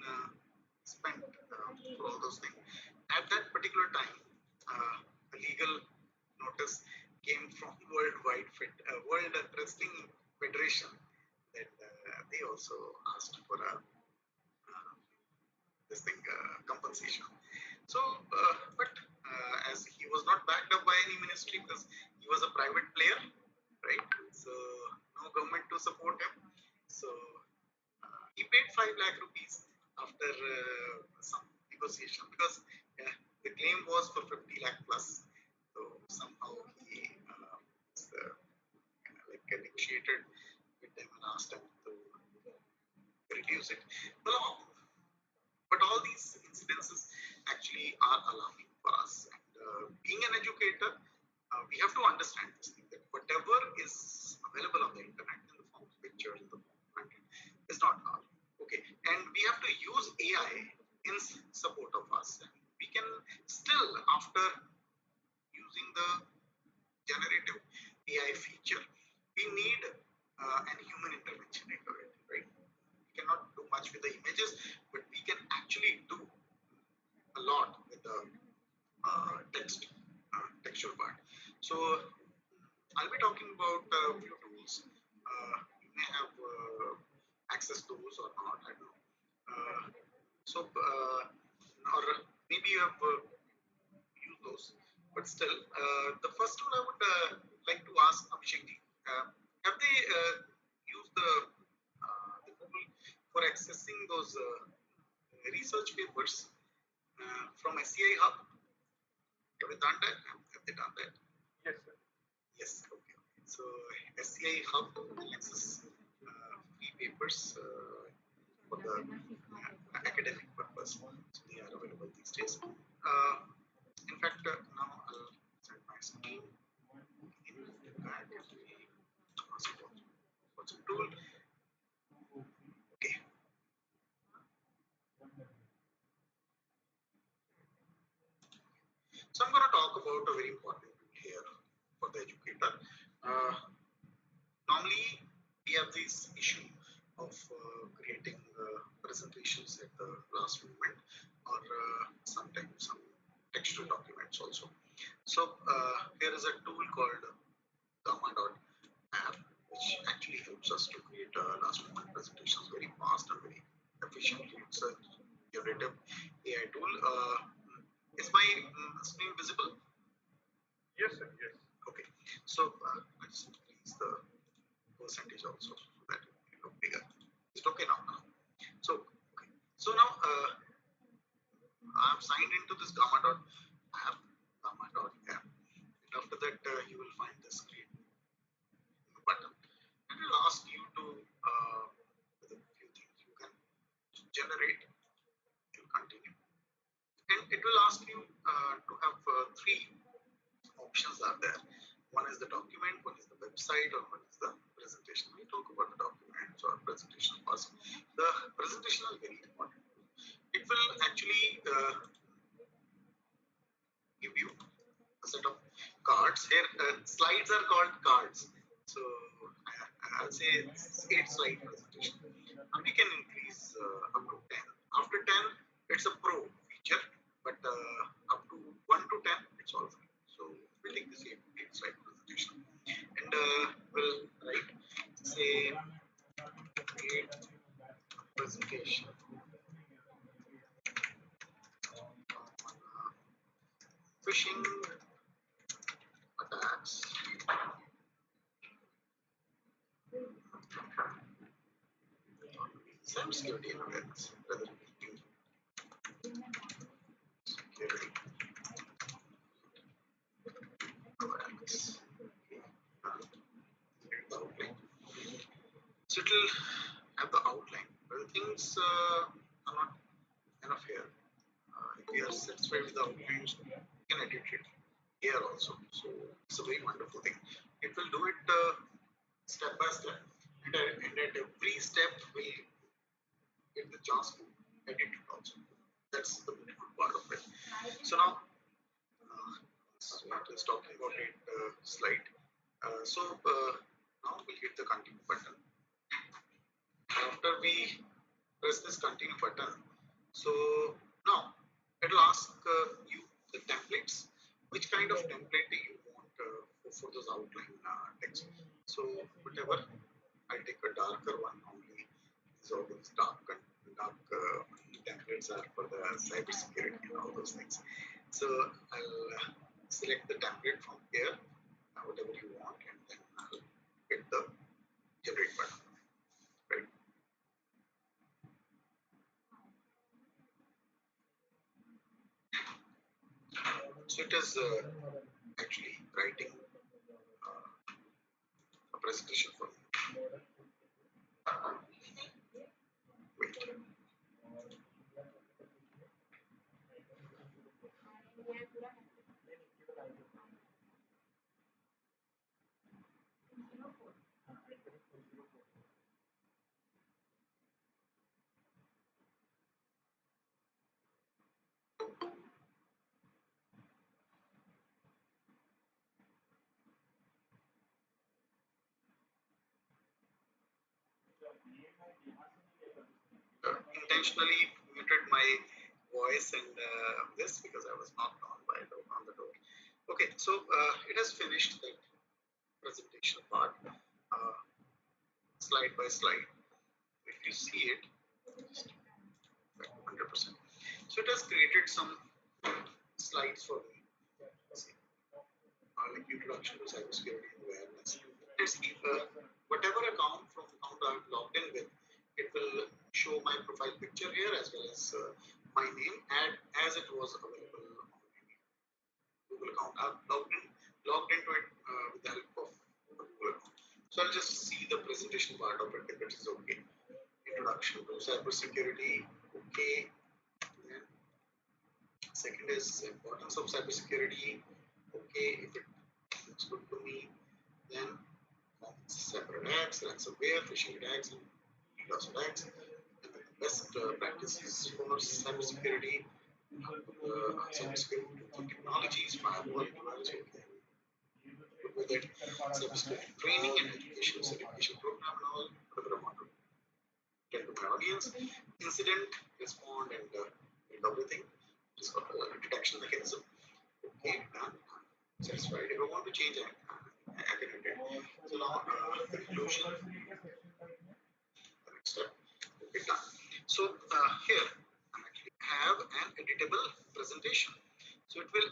spent for all those things. At that particular time, a legal notice came from World Wrestling Federation that they also asked for a this thing compensation. So, but as he was not backed up by any ministry, because he was a private player, right? So no government to support him. So he paid 5 lakh rupees after some negotiation, because the claim was for 50 lakh plus. So somehow he like negotiated with them and asked them to reduce it. Well, but all these incidences actually are alarming for us. And being an educator, we have to understand this thing, that whatever is available on the internet in the form of pictures, in the form of content, is not ours. Okay, and we have to use AI in support of us. And we can still, after using the generative AI feature, we need an human intervention into it, right? We cannot do much with the images, but we can actually do a lot with the textual part. So I'll be talking about a few tools. You may have access to those or not, I don't know. Or maybe you have used those, but still, the first one I would like to ask Abhishek ji, have they used the Google for accessing those research papers from SCI Hub? Have they done that? Have they done that? Yes, sir. Yes, okay. So SCI Hub will access free papers for the academic purpose. So they are available these days. In fact, now I'll set my screen in that what's the tool. Okay. So I'm going to talk about a very important tool here for the educator. Normally, we have this issue of creating presentations at the last moment, or sometimes some textual documents also. So here is a tool called Gamma.app, which actually helps us to create last moment presentations very fast and very efficiently. It's a generative AI tool. Is my screen visible? Yes, sir. Yes. Okay. So let's increase the percentage also so that it will look bigger. Is it okay now? So, okay. So now I'm signed into this Gamma.app. And after that, you will find the screen button. And it will ask you to, with a few things you can generate, you continue. And it will ask you to have three options are there. One is the document, one is the website, or one is the presentation. We talk about the documents or presentation first. The presentation is very important. It will actually give you a set of cards. Here, slides are called cards. So I'll say it's 8 slide presentation. And we can increase up to 10. After 10, it's a pro feature, but up to 1 to 10, it's all free. So we'll take this 8 slide presentation. And we'll write, say, create presentation phishing attacks cybersecurity awareness, rather security awareness. The outline. So it will have the outline. Well, things are not enough here. If we are satisfied with the outlines, we can edit it here also. So it's a very wonderful thing. It will do it step by step, and at every step we get the chance to edit it also. That's the beautiful part of it. So now, let's talk about it slide. Now we'll hit the continue button. After we press this continue button, so now it will ask you the templates. Which kind of template do you want for those outline text? So whatever, I'll take a darker one only. So these dark templates are for the cybersecurity and all those things. So I'll select the template from here, whatever you want, and then I'll hit the generate button. Right. So it is actually writing a presentation for me. Wait. intentionally muted my voice and this because I was knocked on by on the door. Okay, so it has finished that presentation part, slide by slide. If you see it, 100%. So it has created some slides for me. See, like introduction to cybersecurity and awareness. Let's keep whatever account I'm logged in with. It will show my profile picture here as well as my name and as it was available on the Google account. I've logged into it with the help of the Google account. So I'll just see the presentation part of it if it is okay. Introduction to cybersecurity, okay. Then second is importance of cybersecurity, okay. If it looks good to me, then cyber attacks, ransomware, phishing attacks, and DDoS attacks, and the best practices for cybersecurity, cybersecurity technologies, firewall, antivirus, okay. Good with it. Cybersecurity training and education, certification program, and all, whatever I want to tell to my audience. Incident, respond, and recovery thing. Just got a detection mechanism. Okay, done. Satisfied. If I want to change, I can edit it. So now, conclusion. The next step. Okay, done. So here, I actually have an editable presentation. So it will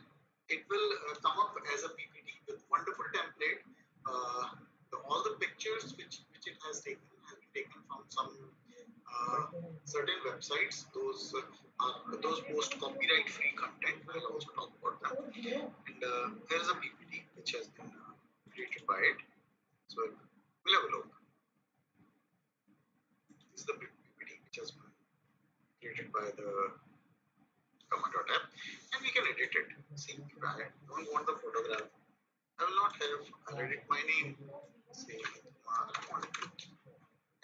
come up as a PPT with wonderful template. All the pictures which it has been taken from some certain websites. Those post copyright free content. I'll also talk about that. And here's a PPT which has been created by it. So we'll have a look. This is the PPT which has been created by the command.app, and we can edit it. See, if I don't want the photograph, I will not have. I'll edit my name. Say, I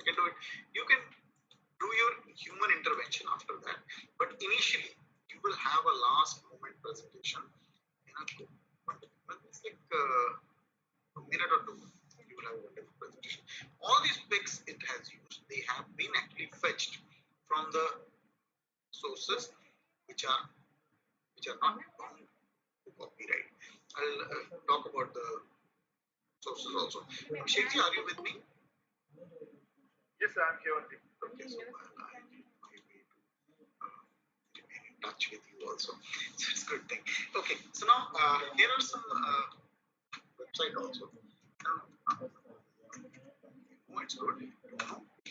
can do it. You can do your human intervention after that, but initially you will have a last moment presentation in a it's like a minute or two. You will have a wonderful presentation. All these pics it has used, they have been actually fetched from the sources which are not bound to copyright. I'll talk about the sources also. Abhishek, are you with me? Yes, I'm here only. Okay, so I need my way to remain in touch with you also. So it's a good thing. Okay, so now here are some website also. It's good.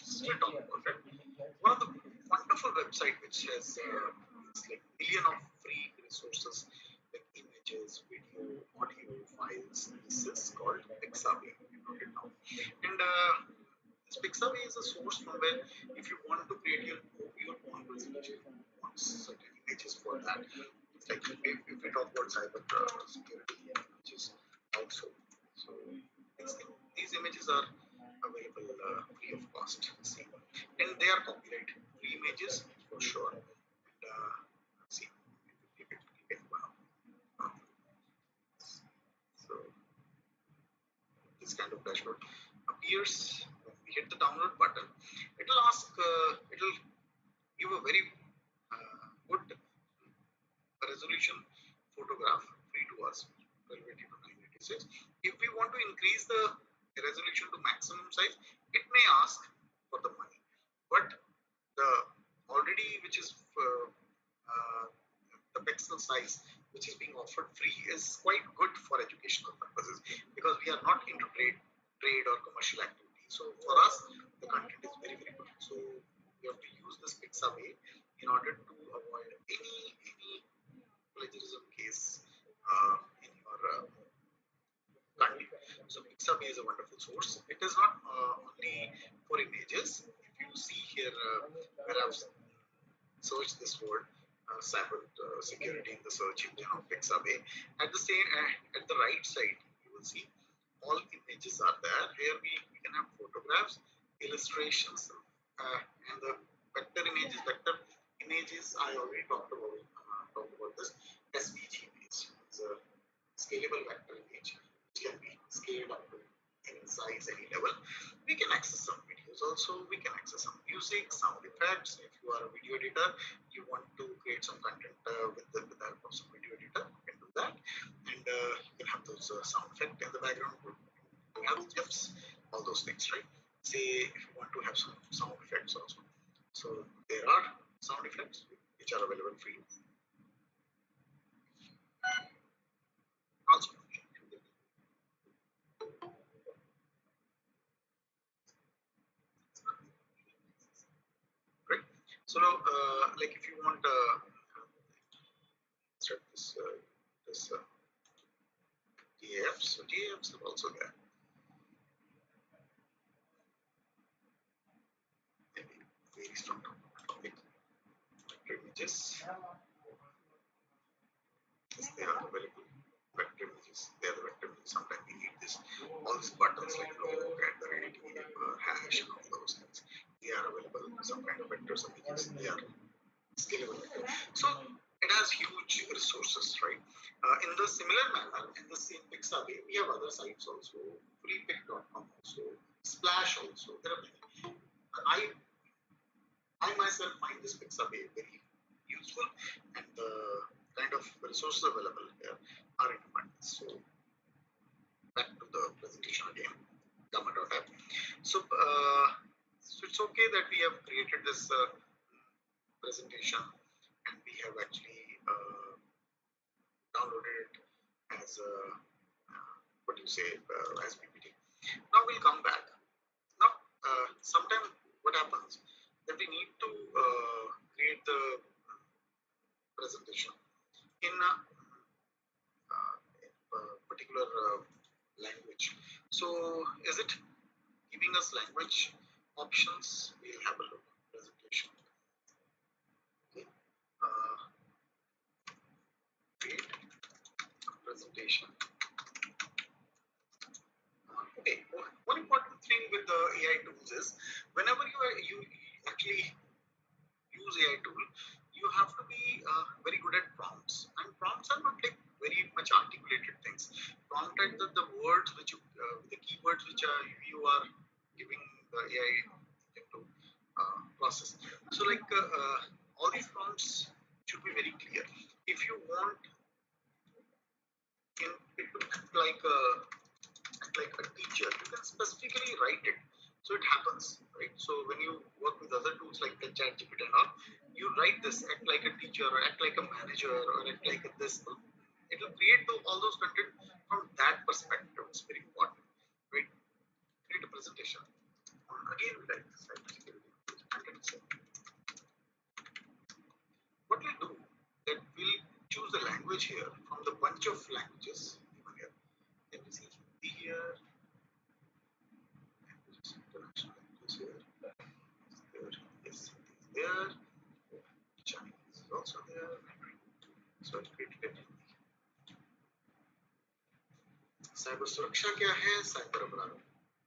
Still talk about it. One of the wonderful website which has it's like million of free resources like images, video, audio files. This is called Pixabay. Note it down. And this Pixabay is a source from where if you want to create your own presentation, you want certain images for that. It's like if we talk about cyber security images also. So these images are available free of cost. See, and they are copyright free images for sure. And see, so this kind of dashboard appears when we hit the download button. It'll ask, it'll give a very good resolution photograph free to us, 1280 to 986. If we want to increase the resolution to maximum size, it may ask for the money, but the already which is the pixel size which is being offered free is quite good for educational purposes because we are not into trade or commercial activity. So for us, the content is very good. So you have to use this Pixabay in order to avoid any plagiarism case in your country. So Pixabay is a wonderful source. It is not only for images. If you see here where I've searched this word cyber security in the search engine of Pixabay, at the right side you will see all images are there. Here we can have photographs, illustrations, and the vector images. I already talked about this. SVG image is a scalable vector image which can be scaled up to any size. size, any level. We can access some videos also, we can access some music, sound effects. If you are a video editor, you want to create some content with the help of some video editor, you can do that. And you can have those sound effect in the background, you have GIFs, all those things, right? Say if you want to have some sound effects also. So there are sound effects which are available for you. Also, right. So now, like if you want insert this GAFs, so GAFs are also there. Maybe varies from topic. Vector images, yes, they are available. Vector images, they are the vector images. Sometimes we need this, all these buttons like log and the rate, hash, and all those things. They are available. Some kind of vectors images, they are scalable. So it has huge resources, right? In the similar manner, in the same Pixabay, we have other sites also, freepic.com also, Splash also. There are many. I myself find this Pixabay very useful, and the kind of resources available here are in abundance. So back to the presentation again, gamma.app. So it's okay that we have created this presentation, and we have actually downloaded it as what do you say, as PPT. Now we'll come back. Now, sometimes what happens that we need to create the presentation in a particular language. So, is it giving us language options? We'll have a look. Presentation. Okay. Create presentation. Okay. One important thing with the AI tools is whenever you actually use AI tool, you have to be very good at prompts. And prompts are not like very much articulated things. Prompt are the words which the keywords which you are giving the AI to process. So like all these prompts should be very clear. If you want it to act like a teacher, you can specifically write it. So it happens, right? So when you work with other tools like the ChatGPT and all, you write this, act like a teacher, or act like a manager, or act like this. It will create all those content from that perspective. It's very important, right? Create a presentation. Again, we like this, right? What we'll do that we'll choose the language here from the bunch of languages given here. Can we see Hindi here? International languages here. Yes, there. Chinese is also there. So I've created it. Cyber सुरक्षा क्या है, cyber अपराध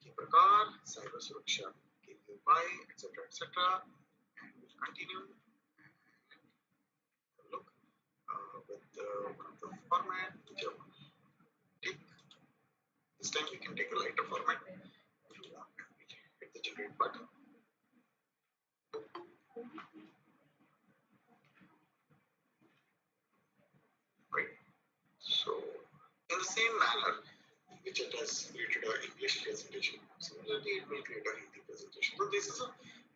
के प्रकार, cyber सुरक्षा के उपाय, etc., etc. And we'll continue and look with one of the format which I want to take. This time we can take a lighter format if you want. Hit the generate button. Right. So in the same manner which it has created an English presentation, similarly it will create a Hindi presentation. So this is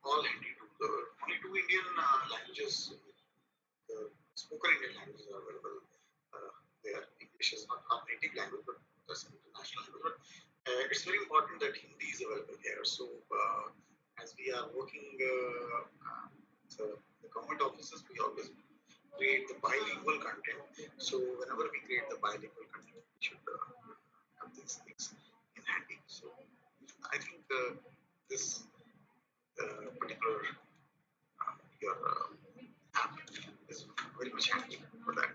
all Hindi. Only two Indian languages, spoken Indian languages are available there. English is not our native language, but that's an international language. But it's very important that Hindi is available here. So as we are working, so the government offices, we always create the bilingual content. So whenever we create the bilingual content, we should have these things in handy. So I think this particular your app is very much handy for that.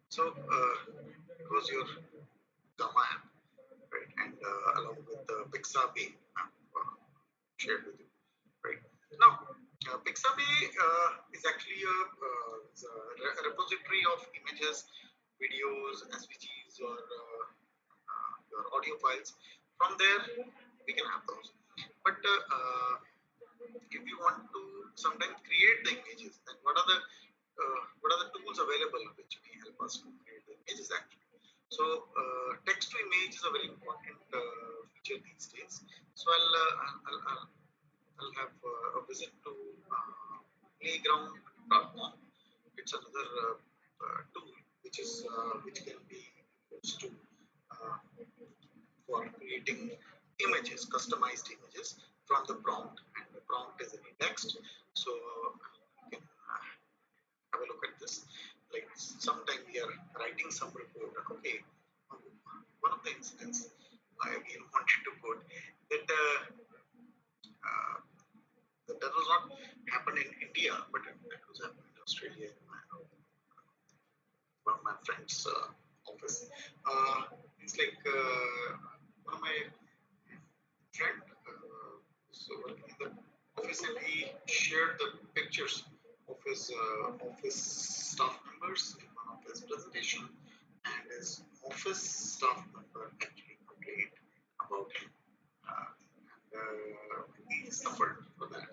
So it was your Gamma app, right? And along with the Pixabay app shared with you, right? Now, Pixabay is actually a repository of images, videos, SVGs, or your audio files, From there, we can have those. But if you want to sometimes create the images, then what are the tools available which may help us to create the images actually? So text to image is a very important feature these days. So I'll have a visit to playground.com. It's another tool which can be used to uh, for creating images, customized images from the prompt, and the prompt is any text. So you can have a look at this. Like sometime we are writing some report. Okay, one of the incidents I again wanted to quote that uh, that was not happened in India, but it was happened in Australia. One of my friends' office. It's like one of my friend so working in the office, and he shared the pictures of his office staff members in one of his presentation, and his office staff member actually complained about him, and he suffered for that.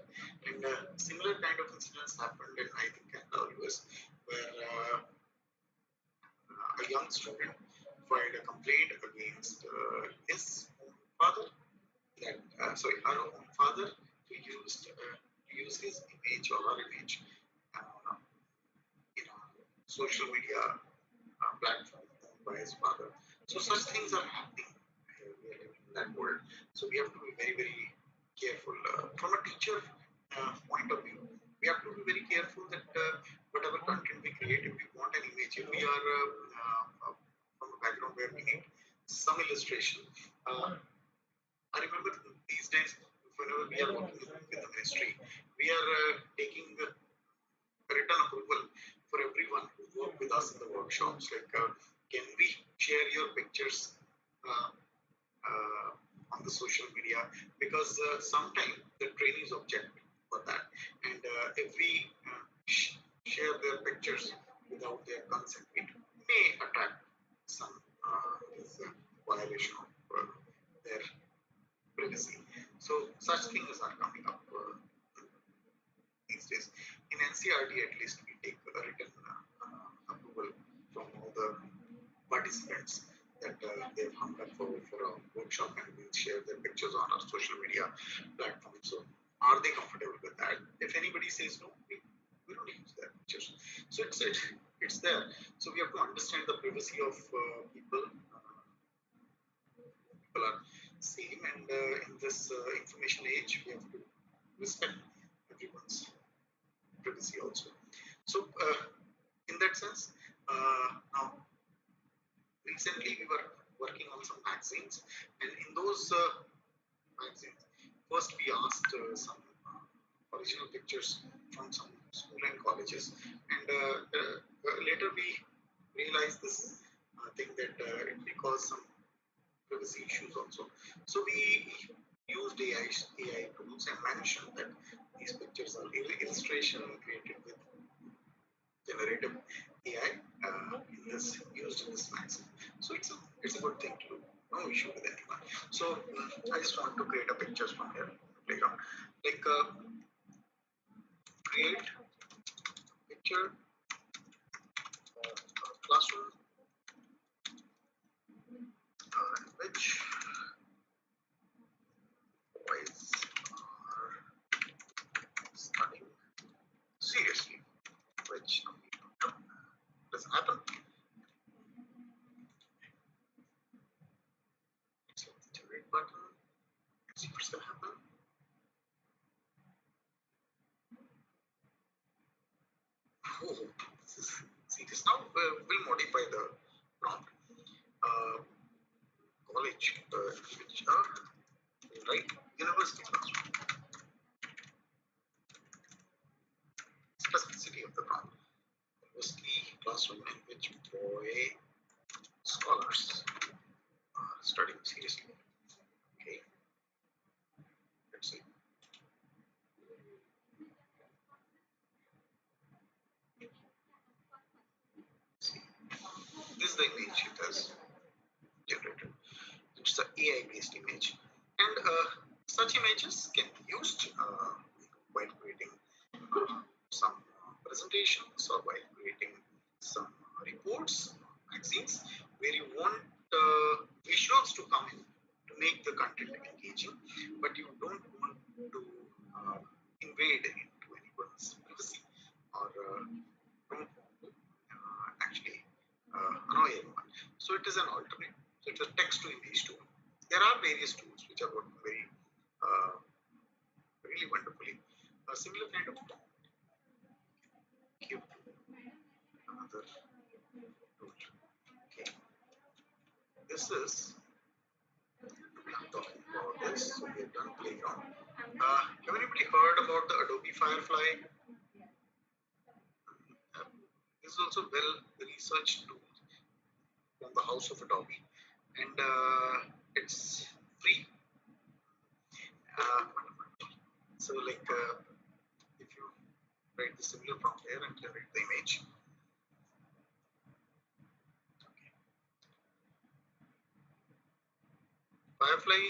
And similar kind of incidents happened in, I think, Canada or US, where a young student filed a complaint against his own father, that sorry, her own father, to use his image or her image uh, in a social media platform owned by his father. So such things are happening. We are living in that world. So we have to be very, very careful. From a teacher point of view, we have to be very careful that whatever content we create, if we want an image, if we are from a background where we need some illustration, I remember these days, whenever we are working with the ministry, we are taking written approval for everyone who work with us in the workshops. Like, can we share your pictures uh, on the social media? Because sometimes the trainees object for that, and if we share their pictures without their consent, it may attract some violation of their privacy. So such things are coming up these days. In NCRT, at least, we take a written approval from all the participants that they've hung up for a workshop, and we share their pictures on our social media platforms. So are they comfortable with that? If anybody says no, we don't use their pictures. So it's there. So we have to understand the privacy of people. People are same, and in this information age, we have to respect everyone's privacy also. So in that sense, now recently we were working on some magazines, and in those magazines, first we asked some original pictures from some school and colleges, and later we realized this thing that it may cause some privacy issues also. So we used AI tools and mentioned that these pictures are illustration created with generative AI used in this magazine. So it's a good thing to do. No issue with anyone. So I just want to create a pictures from here playground. Like create picture classroom in which boys are studying seriously, which doesn't happen. So the generate button. Let's see what's gonna happen. Oh, this is serious. Now we'll modify the prompt. College, which are right university classroom. Specificity of the prompt. University classroom in which boy scholars are studying seriously. Okay, let's see. This is the image it has generated. It's the AI based image. images can be used while creating some presentations or while creating some reports, magazines, where you want visuals to come in to make the content engaging, but you don't want to uh, invade into anyone's privacy or don't want to actually annoy anyone. So it is an alternate. So it's a text to image tool. There are various tools which are working very really wonderfully. A similar kind of tool. Give another tool. Okay. This is I'm talking about this. So we have done playground. Have anybody heard about the Adobe Firefly? This is also well researched tool from the house of Adobe, and it's free. Uh, so like if you write the similar prompt here and generate the image. Firefly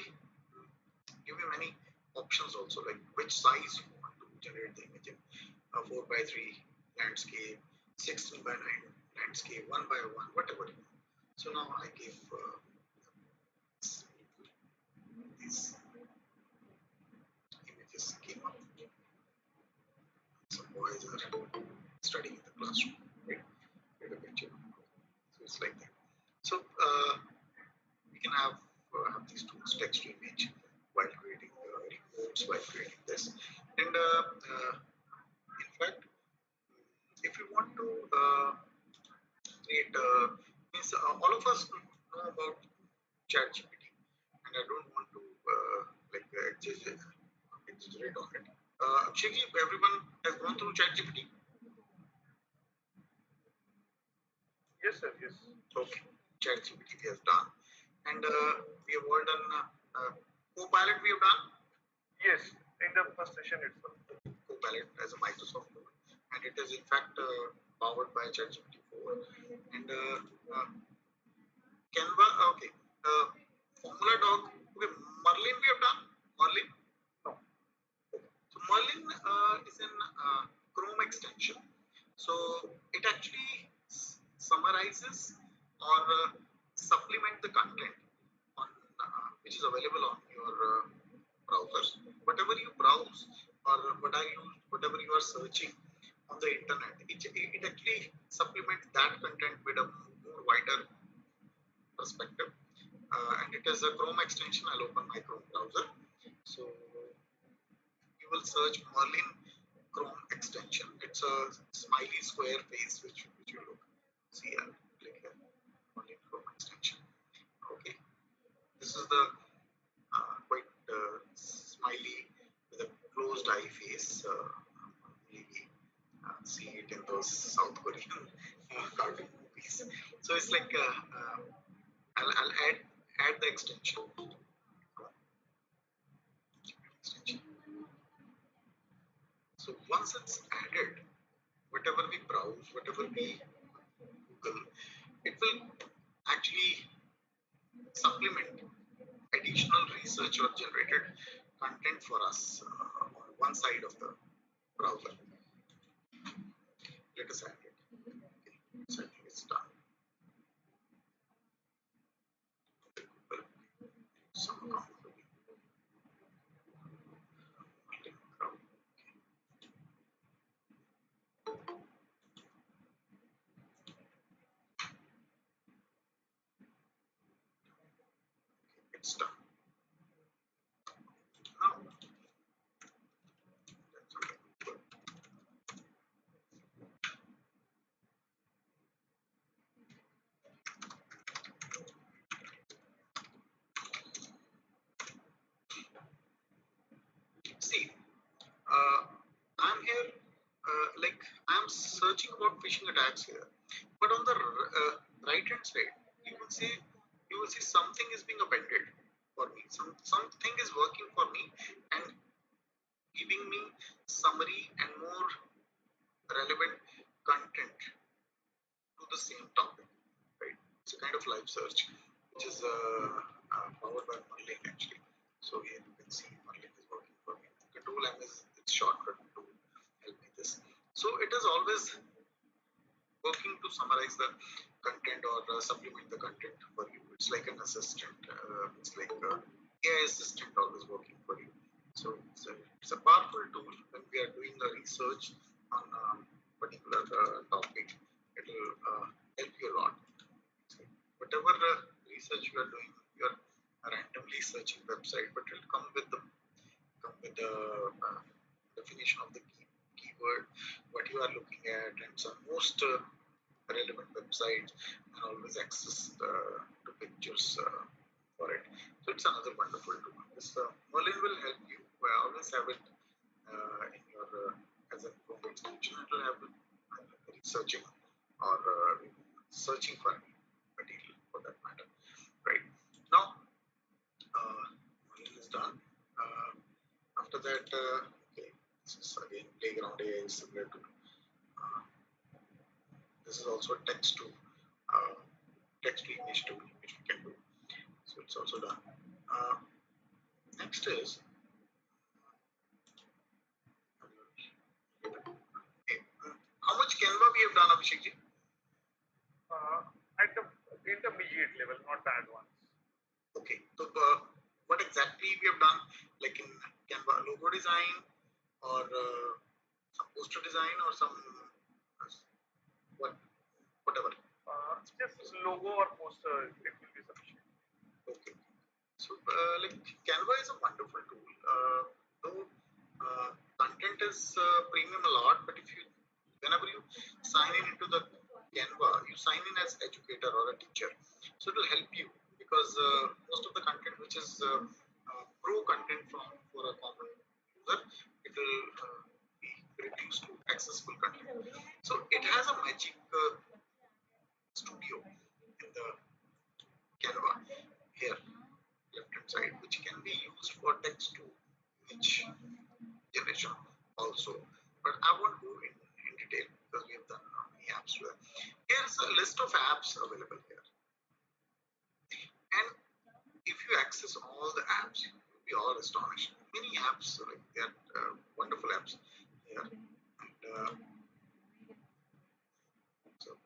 give you many options also, like which size you want to generate the image in. 4 by 3 landscape, 16 by 9 landscape, 1 by 1, whatever you want. So now I give these images came up. Some boys are studying in the classroom, right? Get a picture. So it's like that. So we can have these tools, text to image, while creating reports, while creating this. And in fact, if you want to create, means all of us know about ChatGPT, and I don't want to like exaggerate on it. Abhishek, everyone has gone through ChatGPT. Yes, sir. Yes. Okay, ChatGPT we have done, and we have all done Copilot. We have done Yes. In the first session itself. Copilot as a Microsoft tool, and it is in fact powered by ChatGPT 4. And Canva, okay. Formula Doc, okay. Merlin we have done. Merlin. No. So Merlin is an Chrome extension. So it actually summarizes or supplement the content on which is available on your browsers. Whatever you browse or whatever you are searching on the internet, it actually supplements that content with a more wider perspective. And it is a Chrome extension. I'll open my Chrome browser. So you will search Merlin Chrome extension. It's a smiley square face which you look. See, I'll click here. Merlin Chrome extension. Okay. This is the quite smiley with a closed eye face. We see it in those South Korean cartoon movies. So it's like I'll add the extension. So once it's added, whatever we browse, whatever we Google, it will actually supplement additional research or generated content for us on one side of the browser. Let us add it. Okay. So I think it's done. Google, some account. It's done. Now, see, I'm here, like I'm searching about phishing attacks here, but on the right hand side, you will see something is being appended for me. Something is working for me and giving me summary and more relevant content to the same topic. Right? It's a kind of live search, which is powered by Merlin actually. So here you can see Merlin is always working to summarize the content or supplement the content for you. It's like an assistant. It's like AI assistant always working for you. So it's a powerful tool when we are doing a research on a particular topic. It will help you a lot. So whatever research you are doing, you are randomly searching website, but it will come with the definition of the keyword, what you are looking at, and some most relevant websites, and always access to pictures for it. So it's another wonderful tool. This Merlin will help you. I always have it in your as a Chrome extension. It will have it researching or searching for material for that matter. Right now, Merlin is done. After that, okay, this is again playground AI is similar to. Uh, this is also uh, text to image tool which we can do. So it's also done. Uh, Next is okay, how much Canva we have done, Abhishek ji? At the intermediate level, not the advanced. Okay, so what exactly we have done, like in Canva, logo design or some poster design or some what whatever. Just logo or poster, it will be sufficient. Okay. So, like Canva is a wonderful tool. Though content is premium a lot, but if you, whenever you sign in into the Canva, you sign in as educator or a teacher. So it will help you because most of the content which is pro content from for a common user, it will be reduced to accessible content. So it has a magic studio in the Canva here left hand side, which can be used for text to image generation also. But I won't go in detail because we have done many apps here. Here's a list of apps available here. And if you access all the apps, you'll be all astonished. Many apps, like they are wonderful apps here. And so,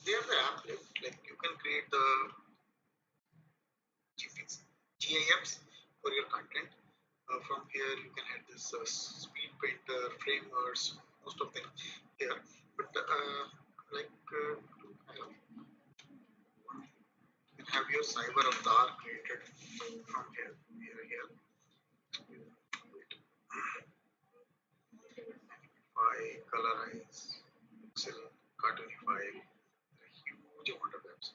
there's the app left. Like you can create the GIFs for your content. From here, you can add this speed painter, framers, most of them here. But like you can have your cyber avatar created from here. By colorize, pixel, cartoonify, a huge amount of apps.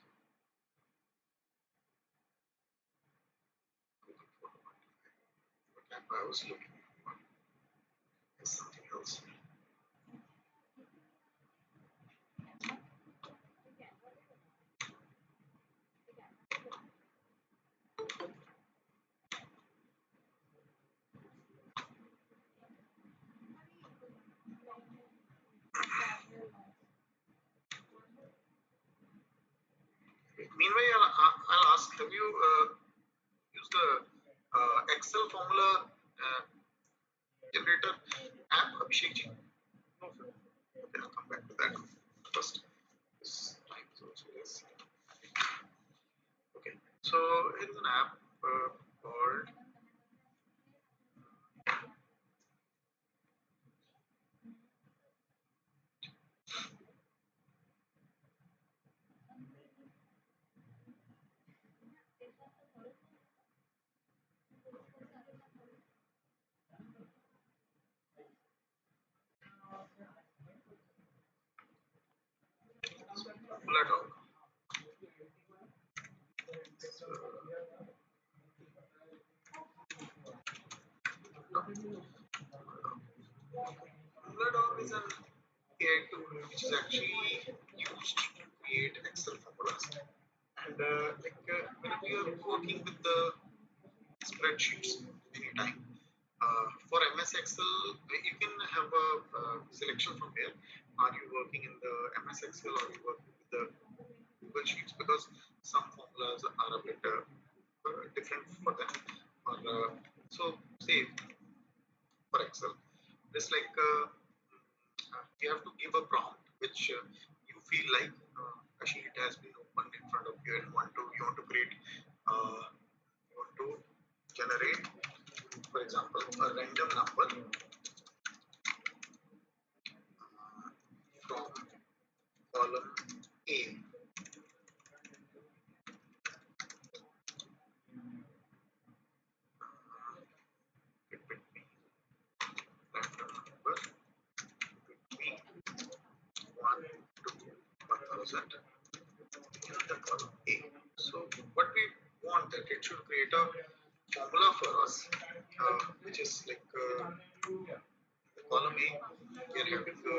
What app I was looking for is something else. Meanwhile, I'll ask, have you used the Excel formula generator app, Abhishek ji? No, sir. Okay, I'll come back to that first. This time is also less. Okay, so here's an app called Formula Dog. So, Formula Dog is an AI tool which is actually used to create Excel formulas. And whenever you are working with the spreadsheets anytime, for MS Excel, you can have a selection from here. Are you working in the MS Excel or are you working with the Google Sheets because some formulas are a bit different for them. Or so say for Excel, it's like you have to give a prompt which you feel like a sheet has been opened in front of you and you want to create you want to generate, for example, a random number from column A. It would be random number between 1 to 1000 in the column A. So what we want that it should create a formula for us, which is like the column A we are having a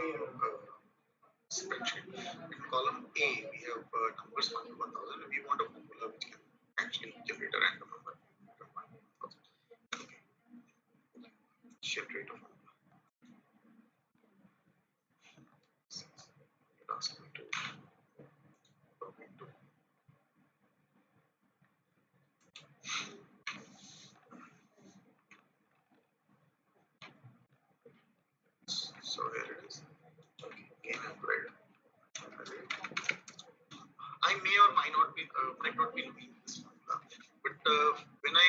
spreadsheet. In column A we have numbers 1 to 1000 and we want a formula which can actually generate a random number from 1 to 1000. Okay. Generate a formula. It asks me to log into. So here it is. Okay, again I'm right. I may or might not be knowing this formula, but when I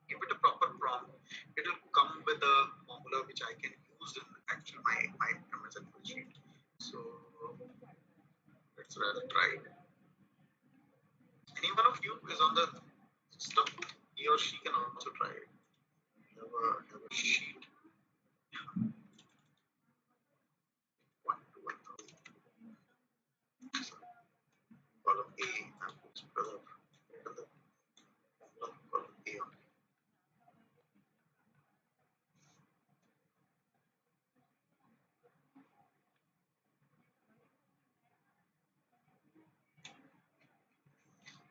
give it a proper prompt, it will come with a formula which I can use in actually my MS Excel sheet. So let's rather try it. Any one of you is on the system, he or she can also try it. Have a sheet 1 to 1000. So, column A, I'm going to written the formula column A only.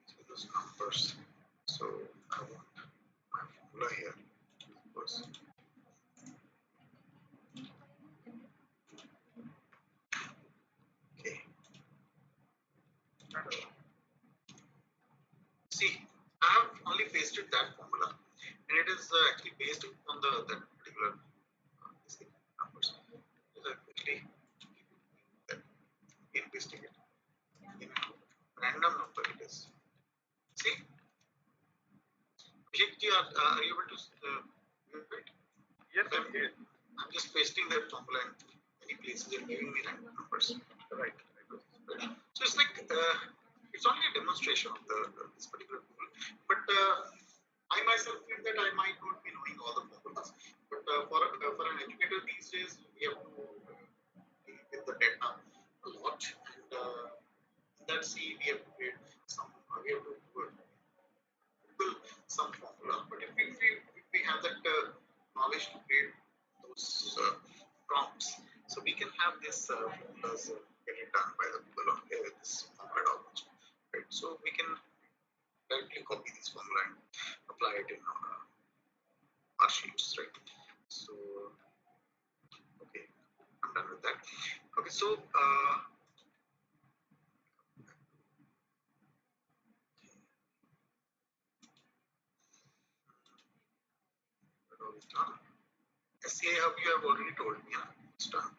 So those numbers. So I want my formula here was okay. See, I have only pasted that formula, and it is actually based on that particular numbers. It is actually in pasting it in random number. It is. See, Abhishek, are you able to view it? Yes, yes. I'm just pasting that formula in many places and giving me random numbers. Right. So it's like it's only a demonstration of this particular tool, but I myself feel that I might not be knowing all the formulas. But for an educator these days, we have to deal with the data a lot, and in that see we have to create some. We have to Google some formula. But if we have that knowledge to create those prompts, so we can have this formulas get it done by the Google on this formula almost, right? So we can directly copy this formula and apply it in our sheets, right? So okay, I'm done with that. Okay, so done. SCA Hub you have already told me, it's done.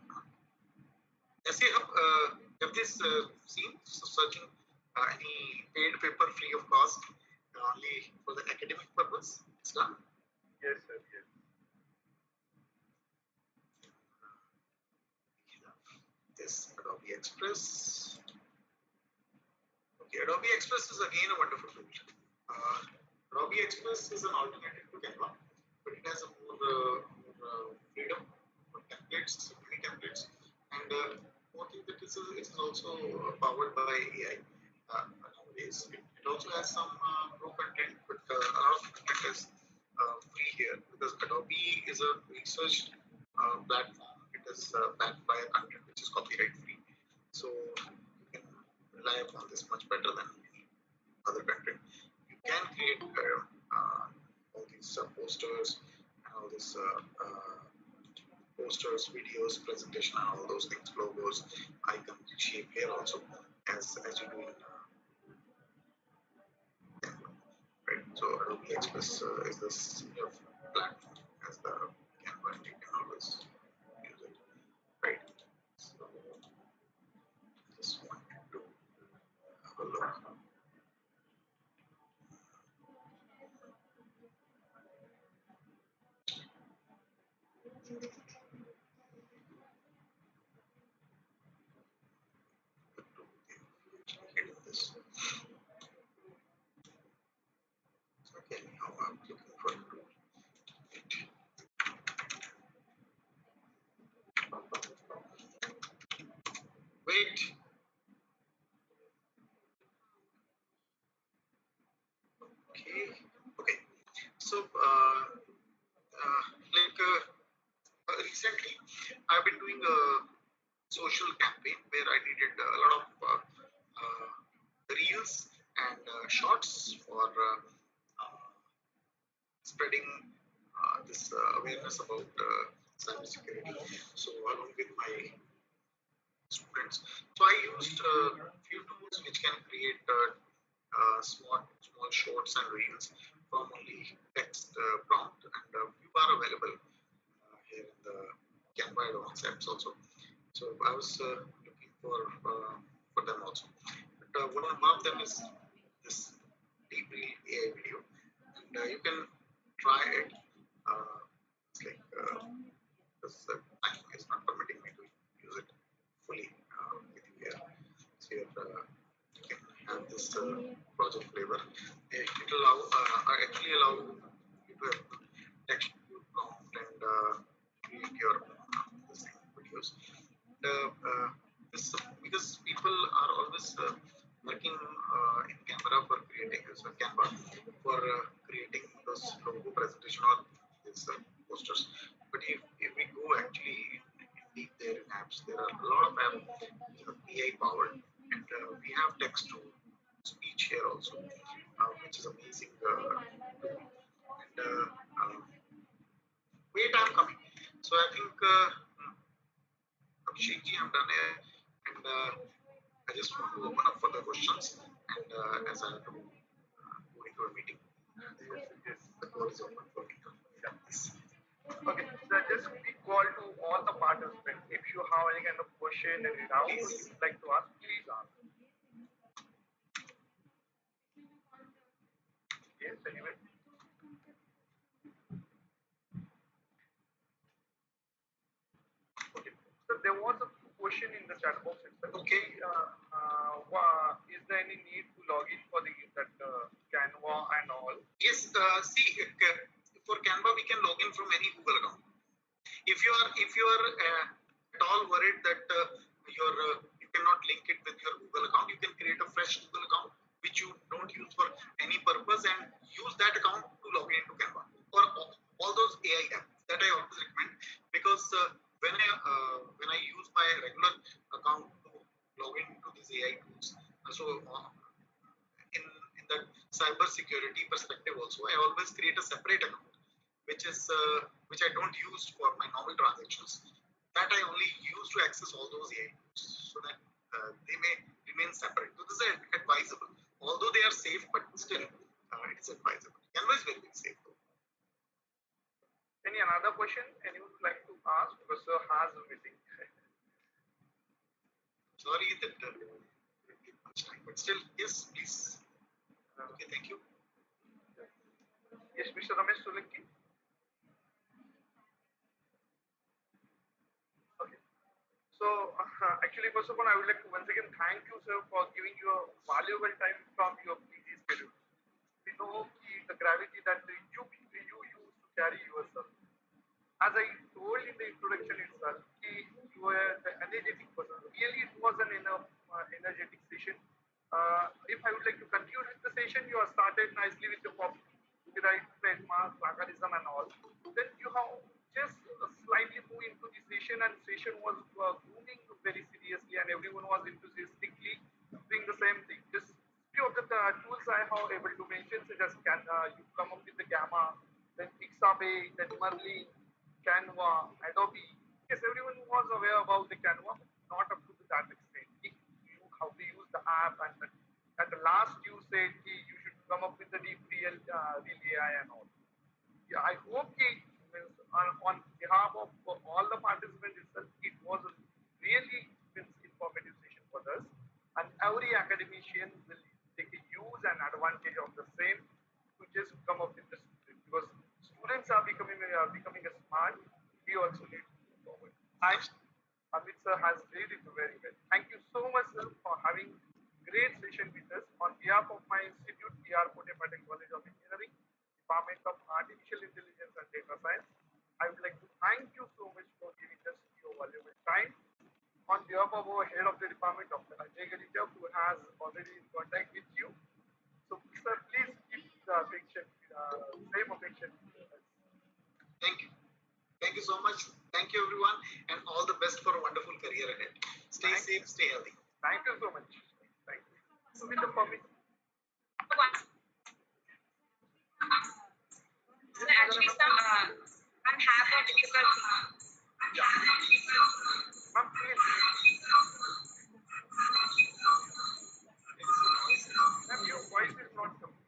SCA Hub, have this seen searching any paid paper free of cost only for the academic purpose? It's done. Yes, sir. Yes. This Adobe Express. Okay, Adobe Express is again a wonderful tool. Adobe Express is an alternative to Canva, but it has a more freedom for templates, many templates, and more thing that it is also powered by AI nowadays. It also has some pro content, but a lot of content is free here because Adobe is a research platform. It is backed by a content which is copyright free, so you can rely upon this much better than any other content. You can create all these posters and all this posters, videos, presentation, and all those things, logos, icons, shape here also as you do in So Adobe Express is the similar platform as the Canva, and you can always use it, right? So just wanted to have a look. Hidden this. Okay, now I'm looking for wait. Okay, okay. So recently, I've been doing a social campaign where I needed a lot of reels and shorts for spreading this awareness about cybersecurity. So along with my students, so I used a few tools which can create small shorts and reels from only text prompt, and few are available here in the Canva advanced apps also. So I was looking for them also. But one of them is this deep reel AI video, and you can try it. It's like this time is not permitting me to use it fully with you here. So you can have this project flavor. It allow actually allow you to have text prompt and create your this thing, videos. This, because people are always working in camera for creating so Canva for creating those logo presentation or these posters. But if we go actually in deep there in apps, there are a lot of apps which are AI powered, and we have text to speech here also, which is amazing tool. And wait, I'm coming. So I think Abhishek ji, I'm done here, and I just want to open up for the questions. And as I have to go into a meeting, Yes, yes. the floor is open for me. Yeah. Okay, so just quick call to all the participants. If you have any kind of question, any doubt, or you would like to ask, please ask. Yes, anyway. Okay. So there was a question in the chat box itself. Okay. Is there any need to log in for the that Canva and all? Yes, see, for Canva, we can log in from any Google account. If you are at all worried that you cannot link it with your Google account, you can create a fresh Google account which you don't use for any purpose and use that account to log into Canva or all those AI apps that I always recommend, because when I use my regular account to log into these AI tools, so in that cyber security perspective also, I always create a separate account which I don't use for my normal transactions. That I only use to access all those AI tools, so that they may remain separate. So this is advisable, although they are safe, but still it is advisable. Canva is very safe though. Any another question anyone would like to ask? Because sir has a meeting. Sorry that didn't take much time, but still, yes, please. Okay, thank you. Yes, Mr. Ramesh Solanki. Okay. So, actually, first of all, I would like to once again thank you, sir, for giving your valuable time from your busy schedule. We know the gravity that you use to carry yourself. As I told in the introduction itself, you were the energetic person. Really, it was an energetic session. If I would like to conclude with the session, you have started nicely with your copyright, trademark, plagiarism, and all. Then you have just slightly moved into the session, and session was booming very seriously, and everyone was enthusiastically doing the same thing. Just few of the tools I have able to mention, such as you come up with the Gamma, then Pixabay, then Merlin, Canva, Adobe. Yes, everyone was aware about the Canva, but not up to that extent. If you how to use the app, and at the last you said you should come up with the deep real AI and all. Yeah, I hope means on behalf of all the participants itself, it was a really means informative session for us, and every academician will take a use and advantage of the same to just come up with the student because students are becoming a smart. We also need to move forward. Thanks. Amit sir has laid it very well. Thank you so much, sir, for having great session with us. On behalf of my institute, PR Kote Patel College of Engineering, Department of Artificial Intelligence and Data Science, I would like to thank you so much for giving us your valuable time. On behalf of our head of the department, Dr. Ajay Galija, who has already in contact with you. So, sir, please keep the affection, same affection with us. Thank you. Thank you so much. Thank you, everyone, and all the best for a wonderful career ahead. Stay Thank safe, stay healthy. Thank you so much. Thank you. So with the permission, So actually, I'm half a difficult. yeah, ma'am, please, ma'am, your voice is not coming.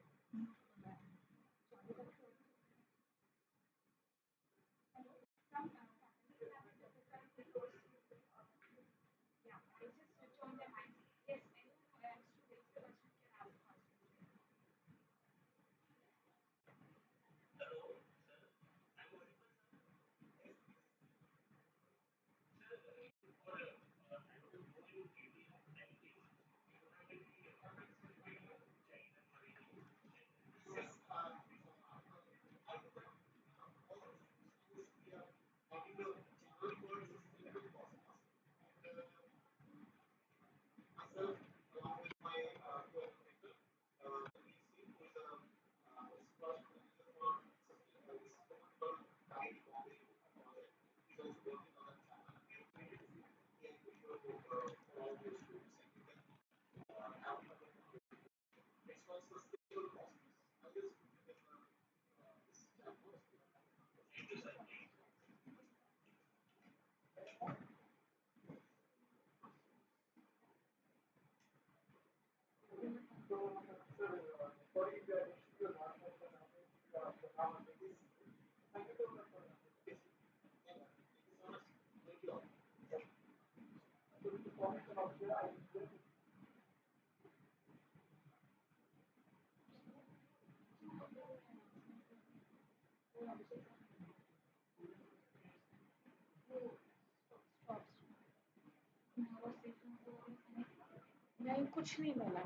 नहीं कुछ नहीं बोला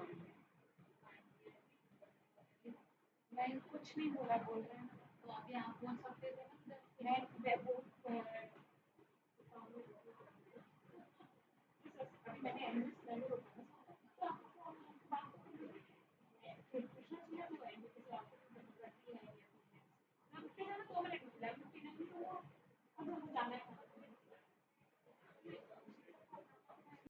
नहीं कुछ नहीं बोला बोल रहे हैं तो अभी आप बोल सकते थे ना मैं वो